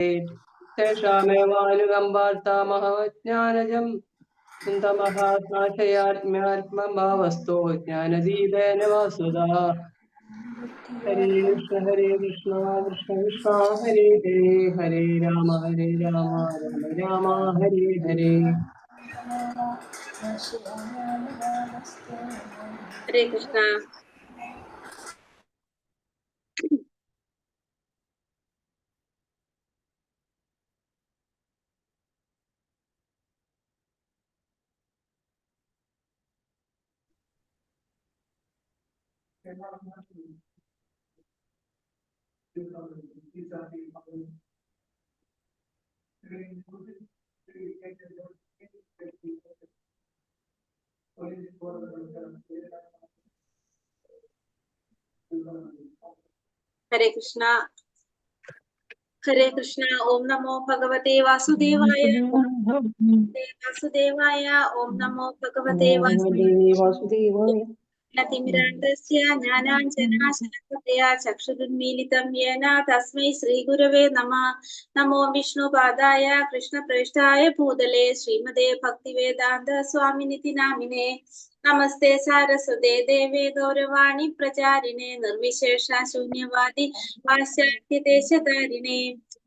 तेषामेवानुकम्पार्थामहज्ञानजं सुन्दमहात्माशयात्म्यात्मभावस्तो ज्ञानदीपेन वासुदा। हरे कृष्ण कृष्ण कृष्ण हरे हरे, हरे राम राम राम हरे हरे। हरे कृष्णा। हरे कृष्णा। हरे कृष्णा। ओम नमो भगवते वासुदेवाय। वासुदेवाय। ओम नमो भगवते वासुदेवाय। तिमिरान्धस्य ज्ञानाञ्जनाशलाकया चक्षुरुन्मीलितं येन तस्मै श्रीगुरवे नमः। नमो विष्णुपादाय कृष्णप्रेष्ठाय भूतले श्रीमते भक्तिवेदान्त स्वामिनिति नामिने। नमस्ते सारस्वते देवे गौरवाणी प्रचारिणे निर्विशेष शून्यवादी पाश्चात्यदेशतारिणे।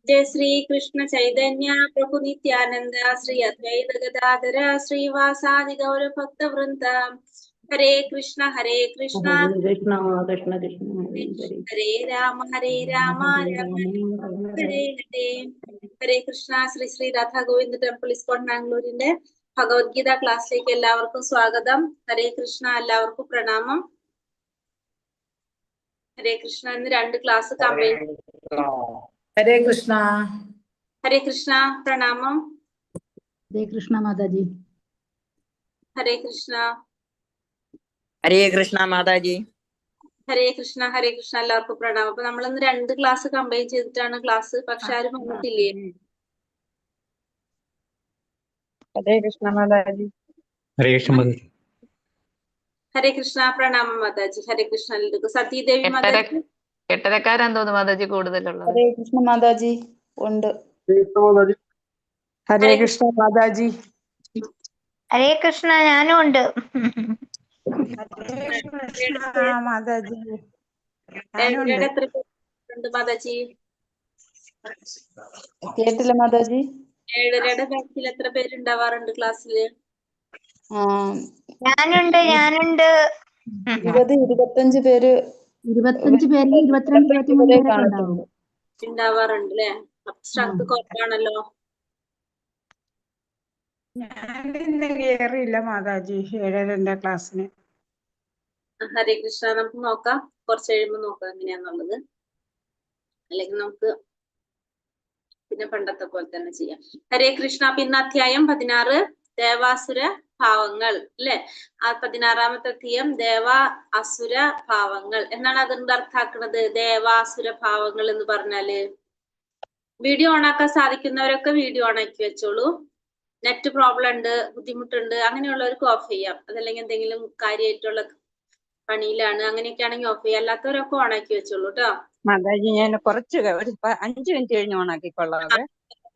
जय श्री कृष्ण चैतन्य प्रभु नित्यानंद श्री अद्वैत गदाधर श्रीवासादि गौर भक्त वृंद। हरे कृष्ण कृष्ण कृष्ण हरे राम राम हरे हरे। हरे कृष्ण। ശ്രീ ശ്രീ രാധാ ഗോവിന്ദ് ടെമ്പിൾ ഇസ്കോൺ ബാംഗ്ലൂരിന്റെ ഭഗവത്ഗീത ക്ലാസ്സിലേക്ക് എല്ലാവർക്കും സ്വാഗതം. ഹരേ കൃഷ്ണ. എല്ലാവർക്കും പ്രണാമം. ഹരേ കൃഷ്ണ. ഇന്ന് 2 ക്ലാസ് കമ്പൈൻ. ഹരേ കൃഷ്ണ. ഹരേ കൃഷ്ണ. പ്രണാമം. ഹരേ കൃഷ്ണ മാതാജി. ഹരേ കൃഷ്ണ. ഹരേ കൃഷ്ണ മാതാജി. ഹരേ കൃഷ്ണ. ഹരേ കൃഷ്ണ. എല്ലാവർക്കും പ്രണാമം. അപ്പൊ നമ്മളിന്ന് 2 ക്ലാസ് കമ്പൈൻ ചെയ്തിട്ടാണ് ക്ലാസ്. പക്ഷെ ആരും വന്നിട്ടില്ലേ? ഹരേ കൃഷ്ണ മാതാജി. ഹരേ കൃഷ്ണ മാതാജി. ഹരേ കൃഷ്ണ. പ്രണാമം മാതാജി. ഹരേ കൃഷ്ണ. സതീദേവി മാതാജി. 8:30 തോന്നുന്നു മാതാജി കൂടുതലുള്ളത്. ഹരേ കൃഷ്ണ മാതാജി ഉണ്ട്. ഹരേ കൃഷ്ണ മാതാജി. ഹരേ കൃഷ്ണ. ഞാനും ഉണ്ട്. മാതാജി എത്ര പേരുണ്ട് മാതാജി? കേട്ടില്ല മാതാജി. 7:30 ബാച്ചിൽ എത്ര പേരുണ്ടാവാറുണ്ട് ക്ലാസ്സില്? ഞാനുണ്ട്. 20-25 പേര്. 25 പേരിൽ 22-23 പേരൊക്കെ ഉണ്ടാവും. ഉണ്ടാവാറുണ്ട് അല്ലെ? സ്ട്രെങ്ത് കുറവാണല്ലോ. ഞാൻ ഇന്ന് കേറിയില്ല മാതാജി 7:30 ക്ലാസ്സിന്. ഹരേ കൃഷ്ണ. നമുക്ക് നോക്കാം, കുറച്ച് കഴിയുമ്പോൾ നോക്കാം എങ്ങനെയാന്നുള്ളത്. അല്ലെങ്കിൽ നമുക്ക് പിന്നെ പണ്ടത്തെ പോലെ തന്നെ ചെയ്യാം. ഹരേ കൃഷ്ണ. പിന്നെ അധ്യായം 16 ദേവാസുര ഭാവങ്ങൾ അല്ലെ? ആ 16ാമത്തെ അധ്യായം ദേവ അസുര ഭാവങ്ങൾ എന്നാണ് അതിന്റെ അർത്ഥാക്കുന്നത്. ദേവാസുര ഭാവങ്ങൾ എന്ന് പറഞ്ഞാല് വീഡിയോ ഓണാക്കാൻ സാധിക്കുന്നവരൊക്കെ വീഡിയോ ഓണാക്കി വെച്ചോളൂ. നെറ്റ് പ്രോബ്ലം ഉണ്ട്, ബുദ്ധിമുട്ടുണ്ട്, അങ്ങനെയുള്ളവർക്ക് ഓഫ് ചെയ്യാം. അതല്ലെങ്കിൽ എന്തെങ്കിലും കാര്യമായിട്ടുള്ള പണിയിലാണ് അങ്ങനെയൊക്കെ ആണെങ്കിൽ ഓഫ് ചെയ്യാം. അല്ലാത്തവരൊക്കെ ഓണാക്കി വെച്ചോളൂ കേട്ടോ. മാതാജി ഞാൻ കുറച്ച് ഒരു 5 മിനിറ്റ് കഴിഞ്ഞ് ഓണാക്കിക്കൊള്ളാവേ.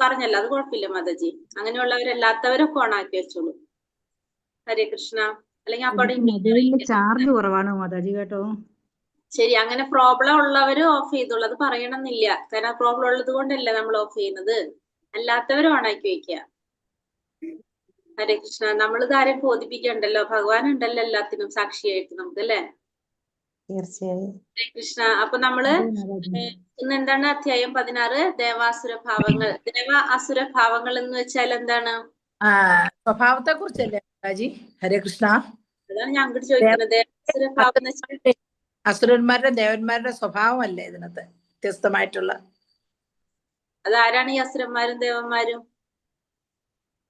പറഞ്ഞല്ലോ, അത് കുഴപ്പമില്ല മാതാജി. അങ്ങനെയുള്ളവരല്ലാത്തവരൊക്കെ ഓണാക്കി വെച്ചോളൂ. ഹരേ കൃഷ്ണ. അല്ലെങ്കിൽ അപ്പൊ മൊബൈലില് ചാർജ് കുറവാണ് മാതാജി കേട്ടോ. ശരി, അങ്ങനെ പ്രോബ്ലം ഉള്ളവര് ഓഫ് ചെയ്തോളൂ. അത് പറയണമെന്നില്ല, കാരണം പ്രോബ്ലം ഉള്ളത് കൊണ്ടല്ല നമ്മൾ ഓഫ് ചെയ്യുന്നത്. അല്ലാത്തവരും ഓണാക്കി വെക്കുക. ഹരേ കൃഷ്ണ. നമ്മളിത് ആരെയും ബോധിപ്പിക്കണ്ടല്ലോ, ഭഗവാൻ ഉണ്ടല്ലോ എല്ലാത്തിനും സാക്ഷിയായിട്ട് നമുക്ക് അല്ലെ? തീർച്ചയായും. ഹരേ കൃഷ്ണ. അപ്പൊ നമ്മള് ഇന്ന് എന്താണ്? അധ്യായം 16 ദേവാസുര ഭാവങ്ങൾ. ദേവ അസുര ഭാവങ്ങൾ എന്ന് വെച്ചാൽ എന്താണ്? സ്വഭാവത്തെ കുറിച്ചല്ലേ മാതാജി? ഹരേ കൃഷ്ണ. അതാണ് ഞാൻ അങ്ങോട്ട് ചോദിക്കുന്നത്. ദേവാസുര ഭാവം എന്ന് വെച്ചാൽ അസുരന്മാരുടെ ദേവന്മാരുടെ സ്വഭാവമല്ലേ ഇതിനകത്ത് വ്യത്യസ്തമായിട്ടുള്ള? അതാരാണ് ഈ അസുരന്മാരും ദേവന്മാരും?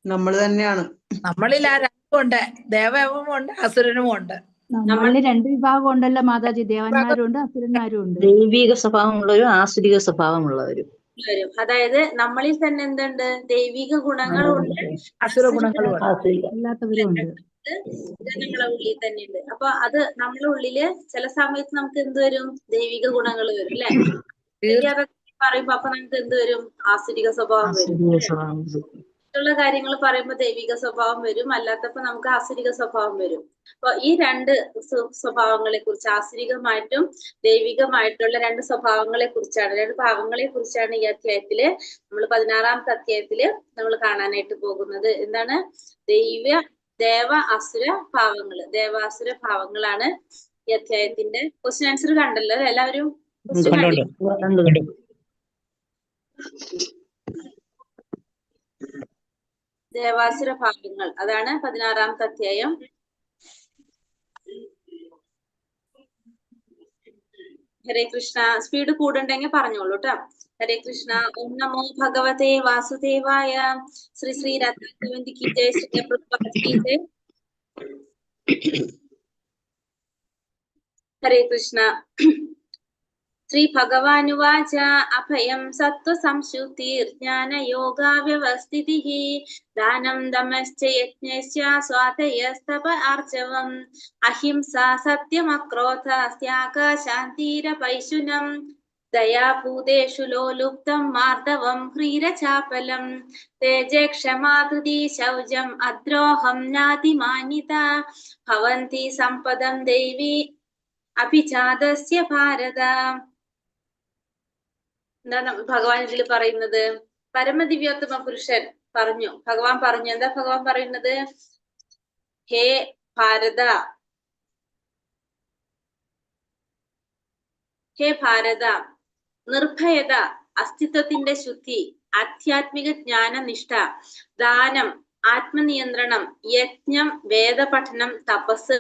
നമ്മൾ തന്നെയാണ്. നമ്മളിൽ ആ രണ്ടും ഉണ്ട്, ദേവവും ഉണ്ട് അസുരനും ഉണ്ട്. നമ്മളിൽ 2 വിഭാഗം ഉണ്ടല്ലോ മാതാജി, ദേവന്മാരും ഉണ്ട് അസുരന്മാരും ഉണ്ട്. ദൈവിക സ്വഭാവമുള്ളവരും ആസുരിക സ്വഭാവമുള്ളവരും. അതായത് നമ്മളിൽ തന്നെ എന്തുണ്ട്? ദൈവിക ഗുണങ്ങളും ഉണ്ട്, അസുര ഗുണങ്ങളും ഉണ്ട്, അല്ലാത്തവരും ഉണ്ട്. നമ്മളെ ഉള്ളിൽ തന്നെ ഉണ്ട്. അപ്പൊ അത് നമ്മളെ ഉള്ളില് ചില സമയത്ത് നമുക്ക് എന്ത് വരും? ദൈവിക ഗുണങ്ങൾ വരും അല്ലെ? പറയുമ്പോ അപ്പൊ നമുക്ക് എന്ത് വരും? ആസുരിക സ്വഭാവം വരും. ആസുരിക സ്വഭാവം. മറ്റുള്ള കാര്യങ്ങൾ പറയുമ്പോൾ ദൈവിക സ്വഭാവം വരും, അല്ലാത്തപ്പോ നമുക്ക് ആസുരിക സ്വഭാവം വരും. അപ്പൊ ഈ രണ്ട് സ്വഭാവങ്ങളെ കുറിച്ച്, ആസുരികമായിട്ടും ദൈവികമായിട്ടുള്ള രണ്ട് സ്വഭാവങ്ങളെ കുറിച്ചാണ്, രണ്ട് ഭാവങ്ങളെ കുറിച്ചാണ് ഈ അധ്യായത്തില് നമ്മൾ 16ാമത്തെ അധ്യായത്തില് നമ്മൾ കാണാനായിട്ട് പോകുന്നത്. എന്താണ്? ദേവ അസുര ഭാവങ്ങള്, ദേവാസുര ഭാവങ്ങളാണ് ഈ അധ്യായത്തിന്റെ. ക്വസ്റ്റ്യൻ ആൻസർ കണ്ടല്ലോ എല്ലാവരും? ക്വസ്റ്റ്യൻ കണ്ടില്ല? ദേവാസുര ഭാവങ്ങൾ, അതാണ് 16ാമത്തെ അധ്യായം. ഹരേ കൃഷ്ണ. സ്പീഡ് കൂടുണ്ടെങ്കിൽ പറഞ്ഞോളൂ കേട്ടോ. ഹരേ കൃഷ്ണ. ഓം നമോ ഭഗവതേ വാസുദേവായ. ശ്രീ ശ്രീ രത്നഗോവിന്ദ് की जय, श्री प्रभुपाद की जय. हरे कृष्ण. श्री भगवानुवाच अभयं सत्त्वसंशुतिर्ज्ञानयोगा व्यवस्थितिः दानं दमश्च यज्ञश्च स्वाध्यायस्तप आर्जवम् अहिंसा सत्यमक्रोधः त्यागः शान्तिरपैशुनम् दया भूतेषु लोलुप्तं मार्दवं ह्रीरचापलं तेजे क्षमा धृति शौचं अद्रोहं नातिमानिता भवन्ति सम्पदं दैवी अभिजातस्य भारत. എന്താണ് ഭഗവാൻ ഇതിൽ പറയുന്നത്? പരമദിവ്യോത്തമ പുരുഷൻ പറഞ്ഞു, ഭഗവാൻ പറഞ്ഞു. എന്താ ഭഗവാൻ പറയുന്നത്? ഹേ ഭാരത, ഹേ ഭാരത, നിർഭയത, അസ്തിത്വത്തിന്റെ ശുദ്ധി, ആധ്യാത്മിക ജ്ഞാനനിഷ്ഠ, ദാനം, ആത്മനിയന്ത്രണം, യജ്ഞം, വേദപഠനം, തപസ്,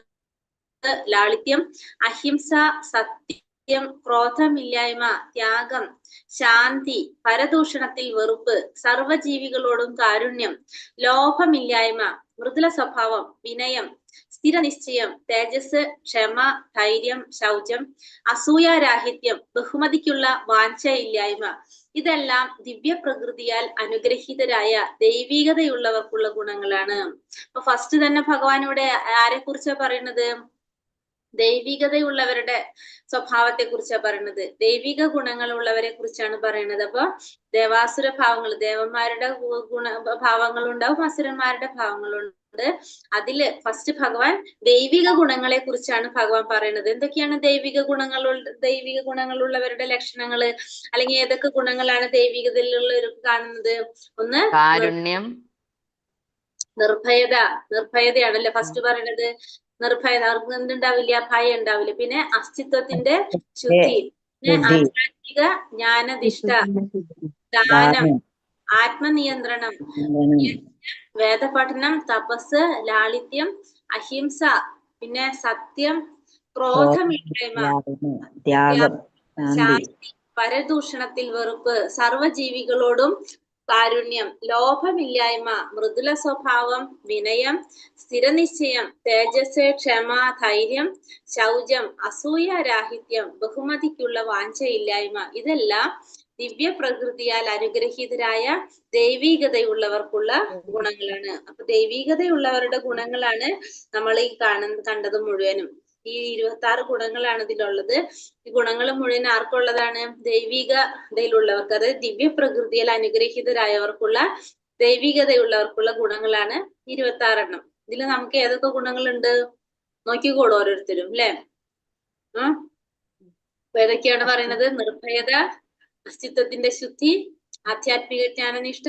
ലാളിത്യം, അഹിംസ, സത്യം, ക്രോധമില്ലായ്മ, ത്യാഗം, ശാന്തി, പരദൂഷണത്തിൽ വെറുപ്പ്, സർവജീവികളോടും കാരുണ്യം, ലോഭമില്ലായ്മ, മൃദുല സ്വഭാവം, വിനയം, സ്ഥിരനിശ്ചയം, തേജസ്, ക്ഷമ, ധൈര്യം, ശൗചം, അസൂയാരാഹിത്യം, ബഹുമതിക്കുള്ള വാഞ്ചയില്ലായ്മ, ഇതെല്ലാം ദിവ്യപ്രകൃതിയാൽ അനുഗ്രഹീതരായ ദൈവികതയുള്ളവർക്കുള്ള ഗുണങ്ങളാണ്. അപ്പൊ ഫസ്റ്റ് തന്നെ ഭഗവാൻ ഇവിടെ ആരെ കുറിച്ചാ പറയുന്നത്? ദൈവികതയുള്ളവരുടെ സ്വഭാവത്തെ കുറിച്ചാണ് പറയുന്നത്, ദൈവിക ഗുണങ്ങളുള്ളവരെ കുറിച്ചാണ് പറയുന്നത്. അപ്പൊ ദേവാസുര ഭാവങ്ങൾ, ദേവന്മാരുടെ ഭാവങ്ങളുണ്ടാവും, അസുരന്മാരുടെ ഭാവങ്ങളുണ്ട്. അതില് ഫസ്റ്റ് ഭഗവാൻ ദൈവിക ഗുണങ്ങളെ കുറിച്ചാണ് ഭഗവാൻ പറയുന്നത്. എന്തൊക്കെയാണ് ദൈവിക ഗുണങ്ങളുള്ളവരുടെ ലക്ഷണങ്ങള്, അല്ലെങ്കിൽ ഏതൊക്കെ ഗുണങ്ങളാണ് ദൈവികതയിലുള്ളവർക്ക് കാണുന്നത്? ഒന്ന് കാരുണ്യം, നിർഭയതയാണല്ലേ ഫസ്റ്റ് പറയുന്നത്. നിർഭയത, അവർക്ക് എന്തുണ്ടാവില്ല? ഭയം ഉണ്ടാവില്ല. പിന്നെ അസ്തിത്വത്തിന്റെ ശുദ്ധി, പിന്നെ ആധ്യാത്മിക ജ്ഞാനനിഷ്ഠ, ദാനം, ആത്മനിയന്ത്രണം, വേദപഠനം, തപസ്, ലാളിത്യം, അഹിംസ, പിന്നെ സത്യം, ക്രോധമില്ലായ്മ, ശാന്തി, പരദൂഷണത്തിൽ വെറുപ്പ്, സർവജീവികളോടും കാരുണ്യം, ലോഭമില്ലായ്മ, മൃദുല സ്വഭാവം, വിനയം, സ്ഥിരനിശ്ചയം, തേജസ്, ക്ഷമ, ധൈര്യം, ശൗചം, അസൂയാരാഹിത്യം, ബഹുമതിക്കുള്ള വാഞ്ചയില്ലായ്മ, ഇതെല്ലാം ദിവ്യ പ്രകൃതിയാൽ അനുഗ്രഹീതരായ ദൈവികതയുള്ളവർക്കുള്ള ഗുണങ്ങളാണ്. അപ്പൊ ദൈവികതയുള്ളവരുടെ ഗുണങ്ങളാണ് നമ്മൾ ഈ കണ്ടത് മുഴുവനും. ഈ 26 ഗുണങ്ങളാണ് ഇതിലുള്ളത്. ഈ ഗുണങ്ങൾ മുഴുവൻ ആർക്കുള്ളതാണ്? ദൈവികതയിലുള്ളവർക്ക്, അതായത് ദിവ്യ പ്രകൃതിയാൽ അനുഗ്രഹീതരായവർക്കുള്ള ദൈവികതയുള്ളവർക്കുള്ള ഗുണങ്ങളാണ് 26 എണ്ണം. ഇതിൽ നമുക്ക് ഏതൊക്കെ ഗുണങ്ങളുണ്ട് നോക്കിക്കോളൂ ഓരോരുത്തരും, അല്ലെ? ഏതൊക്കെയാണ് പറയുന്നത്? നിർഭയത, അസ്തിത്വത്തിന്റെ ശുദ്ധി, ആധ്യാത്മിക ജ്ഞാനനിഷ്ഠ,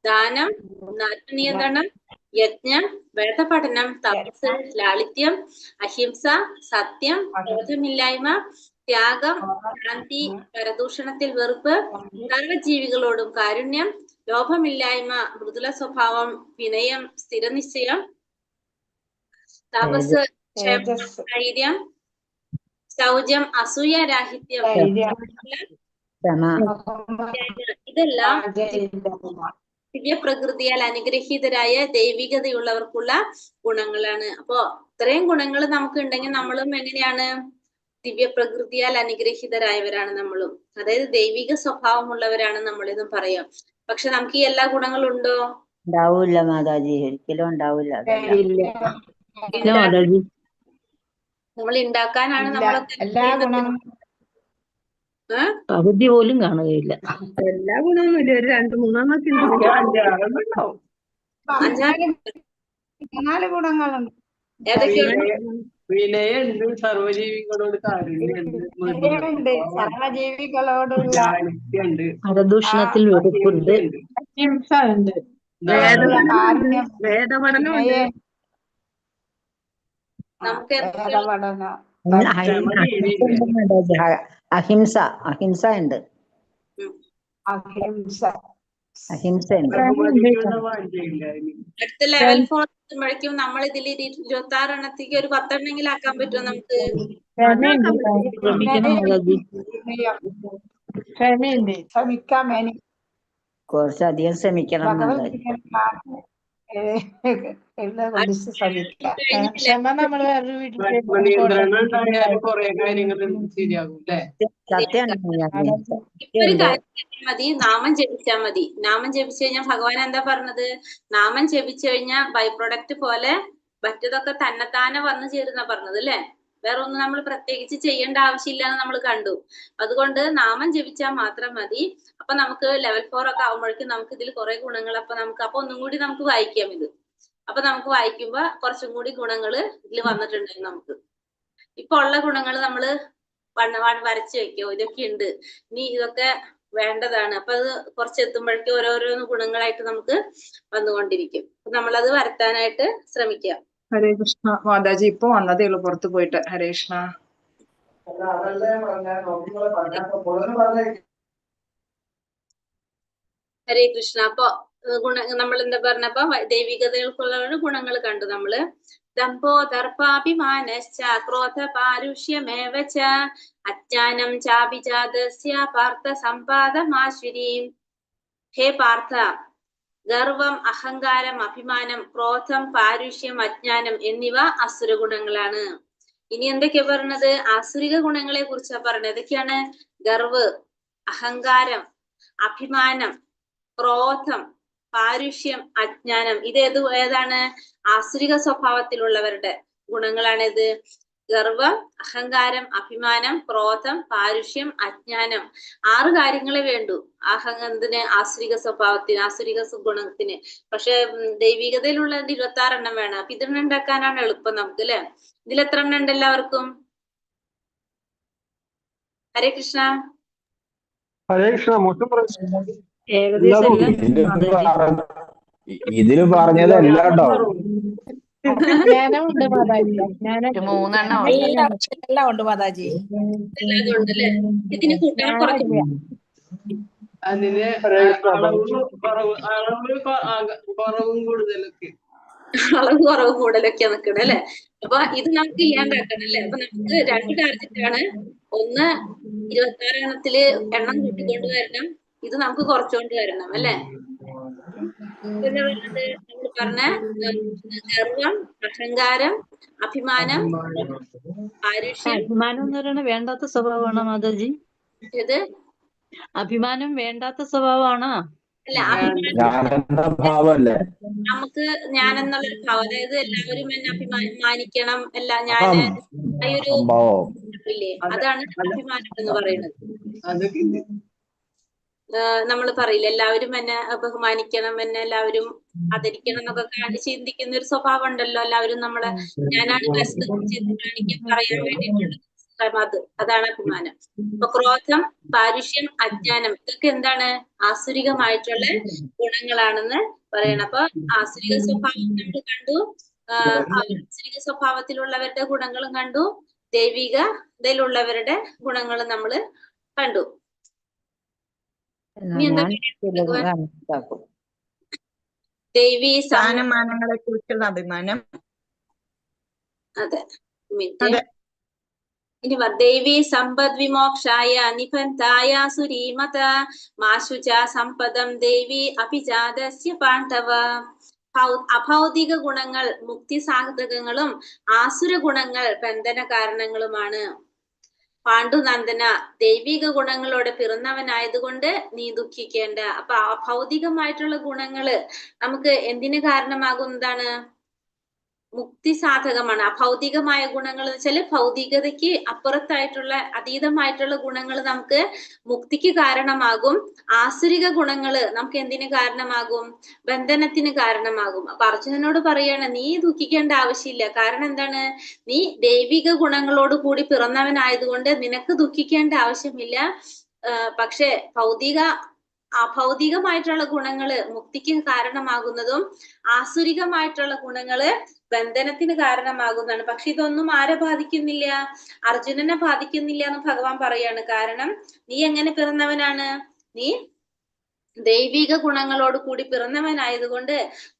ദാനം, ആത്മനിയന്ത്രണം, യജ്ഞം, വേദപഠനം, തപസ്, ലാളിത്യം, അഹിംസ, സത്യം, ക്രോധമില്ലായ്മ, ത്യാഗം, ശാന്തി, പരദൂഷണത്തിൽ വെറുപ്പ്, സർവജീവികളോടും കാരുണ്യം, ലോഭമില്ലായ്മ, മൃദുല സ്വഭാവം, വിനയം, സ്ഥിരനിശ്ചയം, തപസ്, ക്ഷമ, ധൈര്യം, ശൗചം, അസൂയാരാഹിത്യം, ഇതെല്ലാം ദിവ്യപ്രകൃതിയാൽ അനുഗ്രഹീതരായ ദൈവികതയുള്ളവർക്കുള്ള ഗുണങ്ങളാണ്. അപ്പോ ഇത്രയും ഗുണങ്ങൾ നമുക്ക് ഉണ്ടെങ്കിൽ നമ്മളും എങ്ങനെയാണ്? ദിവ്യപ്രകൃതിയാൽ അനുഗ്രഹീതരായവരാണ് നമ്മളും, അതായത് ദൈവിക സ്വഭാവമുള്ളവരാണ് നമ്മളെന്നും പറയാം. പക്ഷെ നമുക്ക് ഈ എല്ലാ ഗുണങ്ങളും ഉണ്ടോ? ഉണ്ടാവൂല മാതാജി, ഒരിക്കലും ഉണ്ടാവൂല. നമ്മൾ ഉണ്ടാക്കാനാണ് നമ്മളൊക്കെ എല്ലാ ഗുണങ്ങളും പകുതി പോലും കാണുകയില്ല. എല്ലാ ഗുണമൊന്നുമില്ല, ഒരു 2-3 ഉണ്ട്. 5-6 ഉണ്ടാവും. 5-6 4 ഗുണങ്ങളുണ്ട്. ഏതൊക്കെയാണ്? വിനയുണ്ട്, സർവജീവികളോട് കാരുണ്യുണ്ട്, ഉണ്ട് സർവജീവികളോടുള്ള ലാളിത്യമുണ്ട്, പരദൂഷണത്തിൽ വെറുപ്പുണ്ട്. അഹിംസ ഉണ്ട്. കാരുണ്യം, വേദപഠനം ഉണ്ട്, നമുക്ക് വേദപഠനം, അഹിംസ അഹിംസ ഉണ്ട്. അഹിംസ, അഹിംസ ഉണ്ട്. ബഹുമതിക്കുള്ള വാഞ്ചയില്ലായ്മ. അടുത്ത ലെവൽ 4 എത്തുമ്പോഴേക്കും നമ്മൾ ഇതിൽ 26 എണ്ണത്തേക്ക് ഒരു 10 എണ്ണെങ്കിലും ആക്കാൻ പറ്റുമോ നമുക്ക്? ശ്രമിക്കണം മാതാജി. ക്ഷമയുണ്ട്, ശ്രമിക്കാം. എനിക്ക് കുറച്ചധികം ശ്രമിക്കണം എന്നുള്ളത്. ശ്രമിക്കാം. ക്ഷമ നമ്മൾ വേറൊരു വീട്ടിൽ ആത്മനിയന്ത്രണം ഉണ്ടായാലും കുറെ കാര്യങ്ങൾ ശരിയാകും അല്ലേ? സത്യമാണ്. ഇപ്പൊ ഒരു കാര്യം ചെയ്താൽ മതി, നാമം ജപിച്ചാൽ മതി. നാമം ജപിച്ചു കഴിഞ്ഞാൽ ഭഗവാൻ എന്താ പറഞ്ഞത്? നാമം ജപിച്ചു കഴിഞ്ഞാൽ ബൈ പ്രൊഡക്റ്റ് പോലെ മറ്റതൊക്കെ തന്നെത്താനെ വന്നു ചേരുന്ന പറഞ്ഞത് അല്ലേ? വേറെ ഒന്നും നമ്മൾ പ്രത്യേകിച്ച് ചെയ്യേണ്ട ആവശ്യമില്ല എന്ന് നമ്മൾ കണ്ടു. അതുകൊണ്ട് നാമം ജപിച്ചാൽ മാത്രം മതി. അപ്പൊ നമുക്ക് ലെവൽ 4 ഒക്കെ ആകുമ്പോഴേക്കും നമുക്ക് ഇതിൽ കുറെ ഗുണങ്ങൾ അപ്പൊ ഒന്നും കൂടി നമുക്ക് വായിക്കാം ഇത്. അപ്പൊ നമുക്ക് വായിക്കുമ്പോ കുറച്ചും കൂടി ഗുണങ്ങള് ഇതിൽ വന്നിട്ടുണ്ടായി നമുക്ക്. ഇപ്പൊ ഉള്ള ഗുണങ്ങൾ നമ്മള് വരച്ചു വെക്കോ, ഇതൊക്കെ ഉണ്ട്, ഇനി ഇതൊക്കെ വേണ്ടതാണ്. അപ്പൊ അത് കുറച്ച് എത്തുമ്പോഴേക്കും ഓരോരോന്ന് ഗുണങ്ങളായിട്ട് നമുക്ക് വന്നുകൊണ്ടിരിക്കും. നമ്മളത് വരുത്താനായിട്ട് ശ്രമിക്കാം. ഹരേ കൃഷ്ണ മാതാജി. ഇപ്പൊ വന്നതേ ഉള്ളൂ പുറത്തു പോയിട്ട്. ഹരേ കൃഷ്ണ. ഹരേ കൃഷ്ണ. അപ്പൊ നമ്മൾ എന്താ പറഞ്ഞപ്പോ ദൈവികതകൾക്കുള്ള ഗുണങ്ങൾ കണ്ടു നമ്മള്. ദമ്പോ ദർപ്പാഭിമാനശ്ച ക്രോധ പാരുഷ്യമേവ ച അജ്ഞാനം ചാഭിജാതസ്യ പാർത്ഥ സമ്പാദമാശ്വരീം. ഹേ പാർത്ഥ, ഗർവം, അഹങ്കാരം, അഭിമാനം, ക്രോധം, പാരുഷ്യം, അജ്ഞാനം എന്നിവ അസുര ഗുണങ്ങളാണ്. ഇനി എന്തൊക്കെയാ പറഞ്ഞത്? ആസുരിക ഗുണങ്ങളെ കുറിച്ചാ പറഞ്ഞത്. ഏതൊക്കെയാണ്? ഗർവ്, അഹങ്കാരം, അഭിമാനം, ക്രോധം, പാരുഷ്യം, അജ്ഞാനം. ഇത് ഏതാണ്? ആസുരിക സ്വഭാവത്തിലുള്ളവരുടെ ഗുണങ്ങളാണിത്. ഗർവം, അഹങ്കാരം, അഭിമാനം, ക്രോധം, പാരുഷ്യം, അജ്ഞാനം. 6 കാര്യങ്ങളെ വേണ്ടു എന്തിന്? ആസുരിക സ്വഭാവത്തിന്, ആസുരിക ഗുണത്തിന്. പക്ഷെ ദൈവികതയിലുള്ളതിന്റെ 26 എണ്ണം വേണം. അപ്പൊ ഇതെണ്ണം ഉണ്ടാക്കാനാണ് എളുപ്പം നമുക്ക് അല്ലെ? ഇതിൽ എത്ര എണ്ണം ഉണ്ട് എല്ലാവർക്കും? ഹരേ കൃഷ്ണ. ഹരേ കൃഷ്ണ. ഏകദേശം എല്ലാം ഇതില് പറഞ്ഞത് എല്ലാം ഉണ്ടാവും. ജ്ഞാനമുണ്ട് മാതാജി, ജ്ഞാനം 3 എണ്ണം എല്ലാം ഉണ്ട് മാതാജി. എല്ലാതും ഉണ്ട് അല്ലെ? ഇതിന് കൂട്ടാൻ കുറയ്ക്കും. അതിന് കുറവും കൂടുതലൊക്കെ അളവ് കുറവ് കൂടുതലൊക്കെ നിൽക്കണം അല്ലെ? അപ്പൊ ഇത് നമുക്ക് ഇല്ലാണ്ടാക്കണം അല്ലെ? അപ്പൊ നമുക്ക് 2 ടാർഗറ്റാണ്. ഒന്ന് 26 എണ്ണത്തില് എണ്ണം കൂട്ടിക്കൊണ്ട് വരണം. ഇത് നമുക്ക് കുറച്ചുകൊണ്ട് വരണം അല്ലെ? പിന്നെ വരുന്നത് നമ്മൾ പറഞ്ഞ ഗർവം, അഹങ്കാരം, അഭിമാനം, പാരുഷ്യം. അഭിമാനം എന്ന് പറയുന്നത് വേണ്ടാത്ത സ്വഭാവമാണോ മാതാജി? ഇത് അഭിമാനം വേണ്ടാത്ത സ്വഭാവമാണോ? അല്ല, അഭിമാനം ഭാവല്ലേ? നമുക്ക് ഞാൻ എന്നുള്ളൊരു ഭാവം, അതായത് എല്ലാവരും എന്നെ അഭിമാനിക്കണം, ഞാന് ഒരു ഇല്ലേ, അതാണ് അഭിമാനം എന്ന് പറയുന്നത്. നമ്മൾ പറയില്ല എല്ലാവരും എന്നെ ബഹുമാനിക്കണം, എന്നെ എല്ലാവരും ആദരിക്കണം എന്നൊക്കെ ചിന്തിക്കുന്ന ഒരു സ്വഭാവം ഉണ്ടല്ലോ. എല്ലാവരും നമ്മളെ ഞാനാണ് ബെസ്റ്റ് പറയാൻ വേണ്ടിയിട്ടുള്ള അതാണ് അഭിമാനം. അപ്പൊ ക്രോധം, പാരുഷ്യം, അജ്ഞാനം ഇതൊക്കെ എന്താണ്? ആസുരികമായിട്ടുള്ള ഗുണങ്ങളാണെന്ന് പറയണം. അപ്പൊ ആസുരിക സ്വഭാവം നമ്മൾ കണ്ടു, ആസുരിക സ്വഭാവത്തിലുള്ളവരുടെ ഗുണങ്ങളും കണ്ടു, ദൈവികതയിലുള്ളവരുടെ ഗുണങ്ങളും നമ്മള് കണ്ടു. ദൈവീ സ്ഥാനമാനങ്ങളെ കുറിച്ചുള്ള അഭിമാനം. അതെ. ഇനി ദൈവീ സമ്പദ് വിമോക്ഷായ നിബന്ധായ സുരീമത മാശുച സമ്പദം ദേവി അഭിജാതസ്യ പാണ്ഡവ. അഭൗതിക ഗുണങ്ങൾ മുക്തി സാധകങ്ങളും ആസുര ഗുണങ്ങൾ ബന്ധന കാരണങ്ങളുമാണ്. പാണ്ഡുനന്ദന, ദൈവിക ഗുണങ്ങളോടെ പിറന്നവനായതുകൊണ്ട് നീ ദുഃഖിക്കേണ്ട. അപ്പൊ അഭൗതികമായിട്ടുള്ള ഗുണങ്ങള് നമുക്ക് എന്തിന് കാരണമാകുന്നതാണ്? മുക്തി സാധകമാണ്. അഭൗതികമായ ഗുണങ്ങൾ എന്ന് വെച്ചാല് ഭൗതികതയ്ക്ക് അപ്പുറത്തായിട്ടുള്ള അതീതമായിട്ടുള്ള ഗുണങ്ങൾ നമുക്ക് മുക്തിക്ക് കാരണമാകും. ആസുരിക ഗുണങ്ങള് നമുക്ക് എന്തിന് കാരണമാകും? ബന്ധനത്തിന് കാരണമാകും. അപ്പൊ അർജുനനോട് പറയാണ്, നീ ദുഃഖിക്കേണ്ട ആവശ്യമില്ല. കാരണം എന്താണ്? നീ ദൈവിക ഗുണങ്ങളോട് കൂടി പിറന്നവനായതുകൊണ്ട് നിനക്ക് ദുഃഖിക്കേണ്ട ആവശ്യമില്ല. പക്ഷെ അഭൗതികമായിട്ടുള്ള ഗുണങ്ങള് മുക്തിക്ക് കാരണമാകുന്നതും ആസുരികമായിട്ടുള്ള ഗുണങ്ങള് ബന്ധനത്തിന് കാരണമാകുന്നതാണ്. പക്ഷെ ഇതൊന്നും ആരെ ബാധിക്കുന്നില്ല? അർജുനനെ ബാധിക്കുന്നില്ല എന്ന് ഭഗവാൻ പറയാണ്. കാരണം നീ എങ്ങനെ പിറന്നവനാണ്? നീ ദൈവിക ഗുണങ്ങളോട് കൂടി പിറന്നവനായതുകൊണ്ട്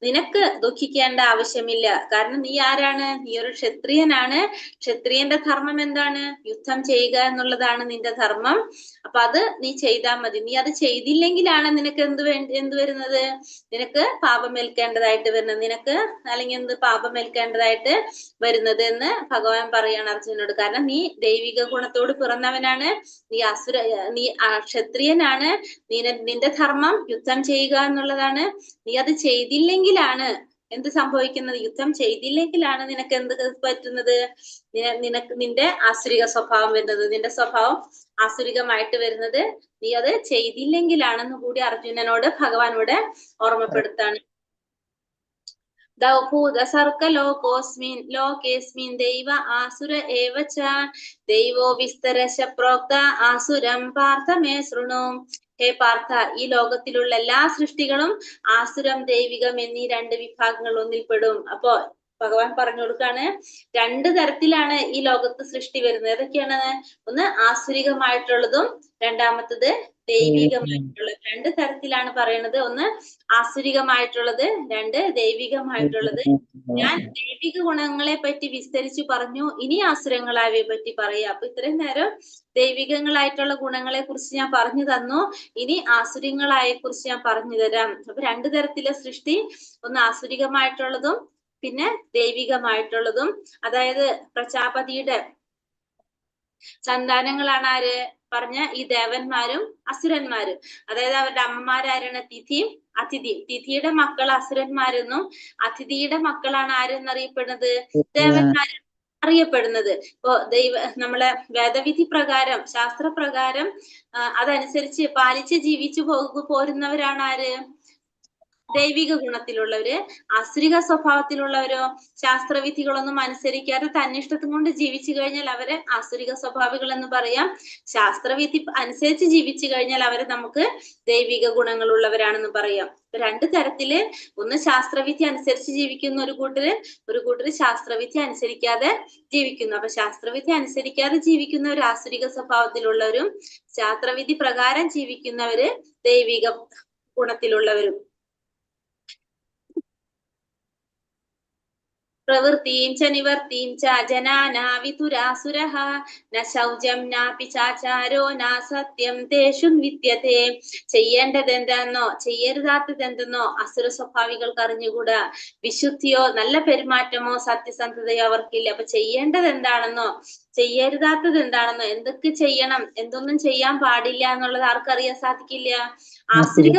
നിനക്ക് ദുഃഖിക്കേണ്ട ആവശ്യമില്ല. കാരണം നീ ആരാണ്? നീ ഒരു ക്ഷത്രിയനാണ്. ക്ഷത്രിയന്റെ ധർമ്മം എന്താണ്? യുദ്ധം ചെയ്യുക എന്നുള്ളതാണ് നിന്റെ ധർമ്മം. അപ്പൊ അത് നീ ചെയ്താൽ മതി. നീ അത് ചെയ്തില്ലെങ്കിലാണ് നിനക്ക് എന്ത് വരുന്നത്? നിനക്ക് പാപമേൽക്കേണ്ടതായിട്ട് വരുന്നത്. നിനക്ക് അല്ലെങ്കിൽ പാപമേൽക്കേണ്ടതായിട്ട് വരുന്നത് എന്ന് ഭഗവാൻ പറയാണ് അർജുനനോട്. കാരണം നീ ദൈവിക ഗുണത്തോട് പിറന്നവനാണ്. നീ ക്ഷത്രിയനാണ്. നിന്റെ ധർമ്മം യുദ്ധം ചെയ്യുക എന്നുള്ളതാണ്. നീ അത് ചെയ്തില്ലെങ്കിലാണ് എന്ത് സംഭവിക്കുന്നത്? യുദ്ധം ചെയ്തില്ലെങ്കിലാണ് നിനക്ക് എന്ത് പറ്റുന്നത്? നിന്റെ ആസുരിക സ്വഭാവം വരുന്നത്. നിന്റെ സ്വഭാവം ആസുരികമായിട്ട് വരുന്നത് നീ അത് ചെയ്തില്ലെങ്കിലാണെന്ന് കൂടി അർജുനനോട് ഭഗവാനോട് ഓർമ്മപ്പെടുത്താണ്. ലോകേസ്മിൻ ദൈവ ആസുര ഏവ ച ദൈവോ വിസ്തരശ പ്രോക്ത ആസുരം പാർത്ഥ മേ ശൃണു. ഹേ പാർത്ഥ, ഈ ലോകത്തിലുള്ള എല്ലാ സൃഷ്ടികളും ആസുരം ദൈവികം എന്നീ രണ്ട് വിഭാഗങ്ങൾ ഒന്നിൽപ്പെടും. അപ്പോ ഭഗവാൻ പറഞ്ഞു കൊടുക്കാണ്, രണ്ട് തരത്തിലാണ് ഈ ലോകത്ത് സൃഷ്ടി വരുന്നത്. ഏതൊക്കെയാണ്? ഒന്ന് ആസുരികമായിട്ടുള്ളതും രണ്ടാമത്തത് ദൈവികമായിട്ടുള്ളത്. രണ്ട് തരത്തിലാണ് പറയുന്നത്. ഒന്ന് ആസുരികമായിട്ടുള്ളത്, രണ്ട് ദൈവികമായിട്ടുള്ളത്. ഞാൻ ദൈവിക ഗുണങ്ങളെ പറ്റി വിസ്തരിച്ചു പറഞ്ഞു. ഇനി ആസുരങ്ങളായവയെ പറ്റി പറയാം. അപ്പൊ ഇത്രയും നേരം ദൈവികങ്ങളായിട്ടുള്ള ഗുണങ്ങളെ കുറിച്ച് ഞാൻ പറഞ്ഞു തന്നു. ഇനി ആസുരികളായ കുറിച്ച് ഞാൻ പറഞ്ഞു തരാം. അപ്പൊ രണ്ട് തരത്തിലെ സൃഷ്ടി, ഒന്ന് ആസുരികമായിട്ടുള്ളതും പിന്നെ ദൈവികമായിട്ടുള്ളതും. അതായത് പ്രജാപതിയുടെ സന്താനങ്ങളാണ് ആര്? പറഞ്ഞ ഈ ദേവന്മാരും അസുരന്മാരും. അതായത് അവരുടെ അമ്മമാരാരാണ്? തിഥിയും അതിഥിയും. തിഥിയുടെ മക്കൾ അസുരന്മാരെന്നും അതിഥിയുടെ മക്കളാണ് ആരെന്നറിയപ്പെടുന്നത്? ദേവന്മാര് അറിയപ്പെടുന്നത്. ഇപ്പോ നമ്മളെ വേദവിധി പ്രകാരം, ശാസ്ത്രപ്രകാരം അതനുസരിച്ച് പാലിച്ച് ജീവിച്ചു പോരുന്നവരാണ് ആര്? ദൈവിക ഗുണത്തിലുള്ളവര്. ആസുരിക സ്വഭാവത്തിലുള്ളവരോ ശാസ്ത്രവിധികളൊന്നും അനുസരിക്കാതെ തന്നിഷ്ടത്തും കൊണ്ട് ജീവിച്ചു കഴിഞ്ഞാൽ അവരെ ആസുരിക സ്വഭാവികൾ എന്ന് പറയാം. ശാസ്ത്രവിധി അനുസരിച്ച് ജീവിച്ചു കഴിഞ്ഞാൽ അവരെ നമുക്ക് ദൈവിക ഗുണങ്ങളുള്ളവരാണെന്ന് പറയാം. രണ്ട് തരത്തില്, ഒന്ന് ശാസ്ത്രവിധി അനുസരിച്ച് ജീവിക്കുന്ന ഒരു കൂട്ടര് ശാസ്ത്രവിധി അനുസരിക്കാതെ ജീവിക്കുന്നു. അപ്പൊ ശാസ്ത്രവിധി അനുസരിക്കാതെ ജീവിക്കുന്നവർ ആസുരിക സ്വഭാവത്തിലുള്ളവരും ശാസ്ത്രവിധി പ്രകാരം ജീവിക്കുന്നവര് ദൈവിക ഗുണത്തിലുള്ളവരും. പ്രവൃത്തിം ച നിവർത്തിം ച ജനാനാ വിതുരാസുരഃ ന ശൗചം നാപി ചാചാരോ ന സത്യം തേഷു വിദ്യത്തെ. ചെയ്യേണ്ടത് എന്താണെന്നോ ചെയ്യരുതാത്തത് എന്തെന്നോ അസുര സ്വഭാവികൾക്ക് അറിഞ്ഞുകൂടാ. വിശുദ്ധിയോ നല്ല പെരുമാറ്റമോ സത്യസന്ധതയോ അവർക്കില്ല. അപ്പൊ ചെയ്യേണ്ടത് എന്താണെന്നോ ചെയ്യരുതാത്തത് എന്താണെന്നോ, എന്തൊക്കെ ചെയ്യണം എന്തൊന്നും ചെയ്യാൻ പാടില്ല എന്നുള്ളത് ആർക്കറിയാൻ സാധിക്കില്ല? ആസുരിക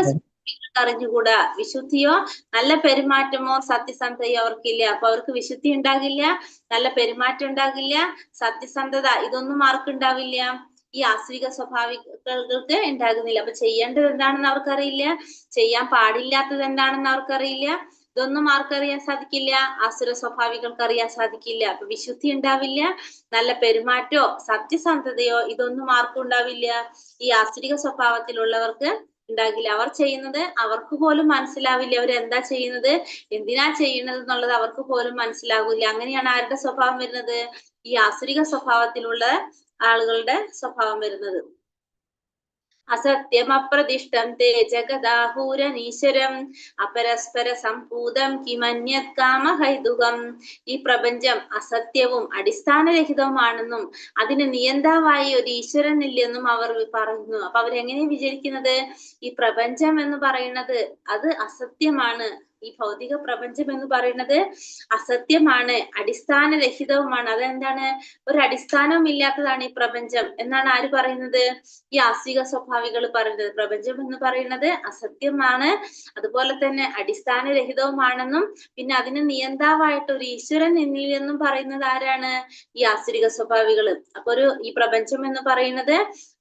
അറിഞ്ഞുകൂടാ. വിശുദ്ധിയോ നല്ല പെരുമാറ്റമോ സത്യസന്ധതയോ അവർക്കില്ല. അപ്പൊ അവർക്ക് വിശുദ്ധി ഉണ്ടാകില്ല, നല്ല പെരുമാറ്റം ഉണ്ടാകില്ല, സത്യസന്ധത ഇതൊന്നും ആർക്കുണ്ടാവില്ല? ഈ ആസുരിക സ്വഭാവികൾക്ക് ഉണ്ടാകുന്നില്ല. അപ്പൊ ചെയ്യേണ്ടത് എന്താണെന്ന് അവർക്കറിയില്ല, ചെയ്യാൻ പാടില്ലാത്തത് എന്താണെന്ന് അവർക്കറിയില്ല. ഇതൊന്നും ആർക്കറിയാൻ സാധിക്കില്ല? ആസുര സ്വഭാവികൾക്ക് അറിയാൻ സാധിക്കില്ല. അപ്പൊ വിശുദ്ധി ഉണ്ടാവില്ല, നല്ല പെരുമാറ്റോ സത്യസന്ധതയോ ഇതൊന്നും ആർക്കും ഉണ്ടാവില്ല. ഈ ആസുരിക സ്വഭാവത്തിലുള്ളവർക്ക് ഉണ്ടാകില്ല. അവർ ചെയ്യുന്നത് അവർക്ക് പോലും മനസ്സിലാവില്ല. അവർ എന്താ ചെയ്യുന്നത്, എന്തിനാ ചെയ്യുന്നത് എന്നുള്ളത് അവർക്ക് പോലും മനസ്സിലാവില്ല. അങ്ങനെയാണ് ആരുടെ സ്വഭാവം വരുന്നത്? ഈ ആസുരിക സ്വഭാവത്തിലുള്ള ആളുകളുടെ സ്വഭാവം വരുന്നത്. അസത്യം അപ്രതിഷ്ഠം തേ ജഗദാഹൂരനീശ്വരം അപരസ്പര സംഭൂതം കിമന്യത് കാമഹൈതുകം. ഈ പ്രപഞ്ചം അസത്യവും അടിസ്ഥാനരഹിതവുമാണെന്നും അതിന് നിയന്താവായി ഒരു ഈശ്വരൻ ഇല്ലെന്നും അവർ പറയുന്നു. അപ്പൊ അവരെങ്ങനെ വിചാരിക്കുന്നത്? ഈ പ്രപഞ്ചം എന്ന് പറയുന്നത് അത് അസത്യമാണ്, ഈ ഭൗതിക പ്രപഞ്ചം എന്ന് പറയുന്നത് അസത്യമാണ്, അടിസ്ഥാനരഹിതവുമാണ്. അതെന്താണ്? ഒരു അടിസ്ഥാനവും ഇല്ലാത്തതാണ് ഈ പ്രപഞ്ചം എന്നാണ് ആര് പറയുന്നത്? ഈ ആസ്തിക സ്വഭാവികൾ പറയുന്നത്. പ്രപഞ്ചം എന്ന് പറയുന്നത് അസത്യമാണ്, അതുപോലെ തന്നെ അടിസ്ഥാനരഹിതവുമാണെന്നും പിന്നെ അതിന് നിയന്താവായിട്ട് ഒരു ഈശ്വരൻ എന്നില്ലെന്നും പറയുന്നത് ആരാണ്? ഈ ആസ്തിക സ്വഭാവികള്. അപ്പൊ ഈ പ്രപഞ്ചം എന്ന് പറയുന്നത്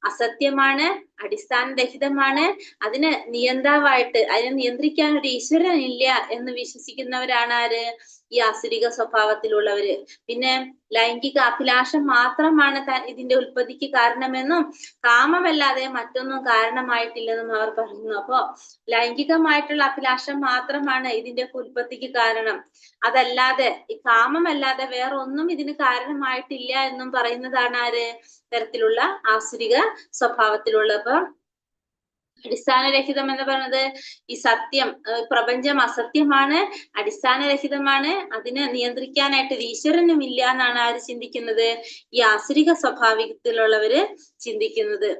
അസത്യമാണ്, അടിസ്ഥാനരഹിതമാണ്, അതിന് നിയന്താവായിട്ട് അതിനെ നിയന്ത്രിക്കാൻ ഒരു ഈശ്വരൻ ഇല്ല എന്ന് വിശ്വസിക്കുന്നവരാണ് ആര്? ഈ ആസുരിക സ്വഭാവത്തിലുള്ളവര്. പിന്നെ ലൈംഗിക അഭിലാഷം മാത്രമാണ് ഇതിന്റെ ഉൽപ്പത്തിക്ക് കാരണമെന്നും കാമമല്ലാതെ മറ്റൊന്നും കാരണമായിട്ടില്ലെന്നും അവർ പറയുന്നു. അപ്പോ ലൈംഗികമായിട്ടുള്ള അഭിലാഷം മാത്രമാണ് ഇതിന്റെ ഉൽപ്പത്തിക്ക് കാരണം, അതല്ലാതെ ഈ കാമമല്ലാതെ വേറെ ഒന്നും ഇതിന് കാരണമായിട്ടില്ല എന്നും പറയുന്നതാണ് ആര്? തരത്തിലുള്ള ആസുരിക സ്വഭാവത്തിലുള്ള. അപ്പൊ അടിസ്ഥാനരഹിതം എന്ന് പറയുന്നത് ഈ സത്യം, പ്രപഞ്ചം അസത്യമാണ്, അടിസ്ഥാനരഹിതമാണ്, അതിനെ നിയന്ത്രിക്കാനായിട്ട് ഈശ്വരനും ഇല്ല എന്നാണ് ആര് ചിന്തിക്കുന്നത്? ഈ ആസുരിക സ്വഭാവത്തിലുള്ളവര് ചിന്തിക്കുന്നത്.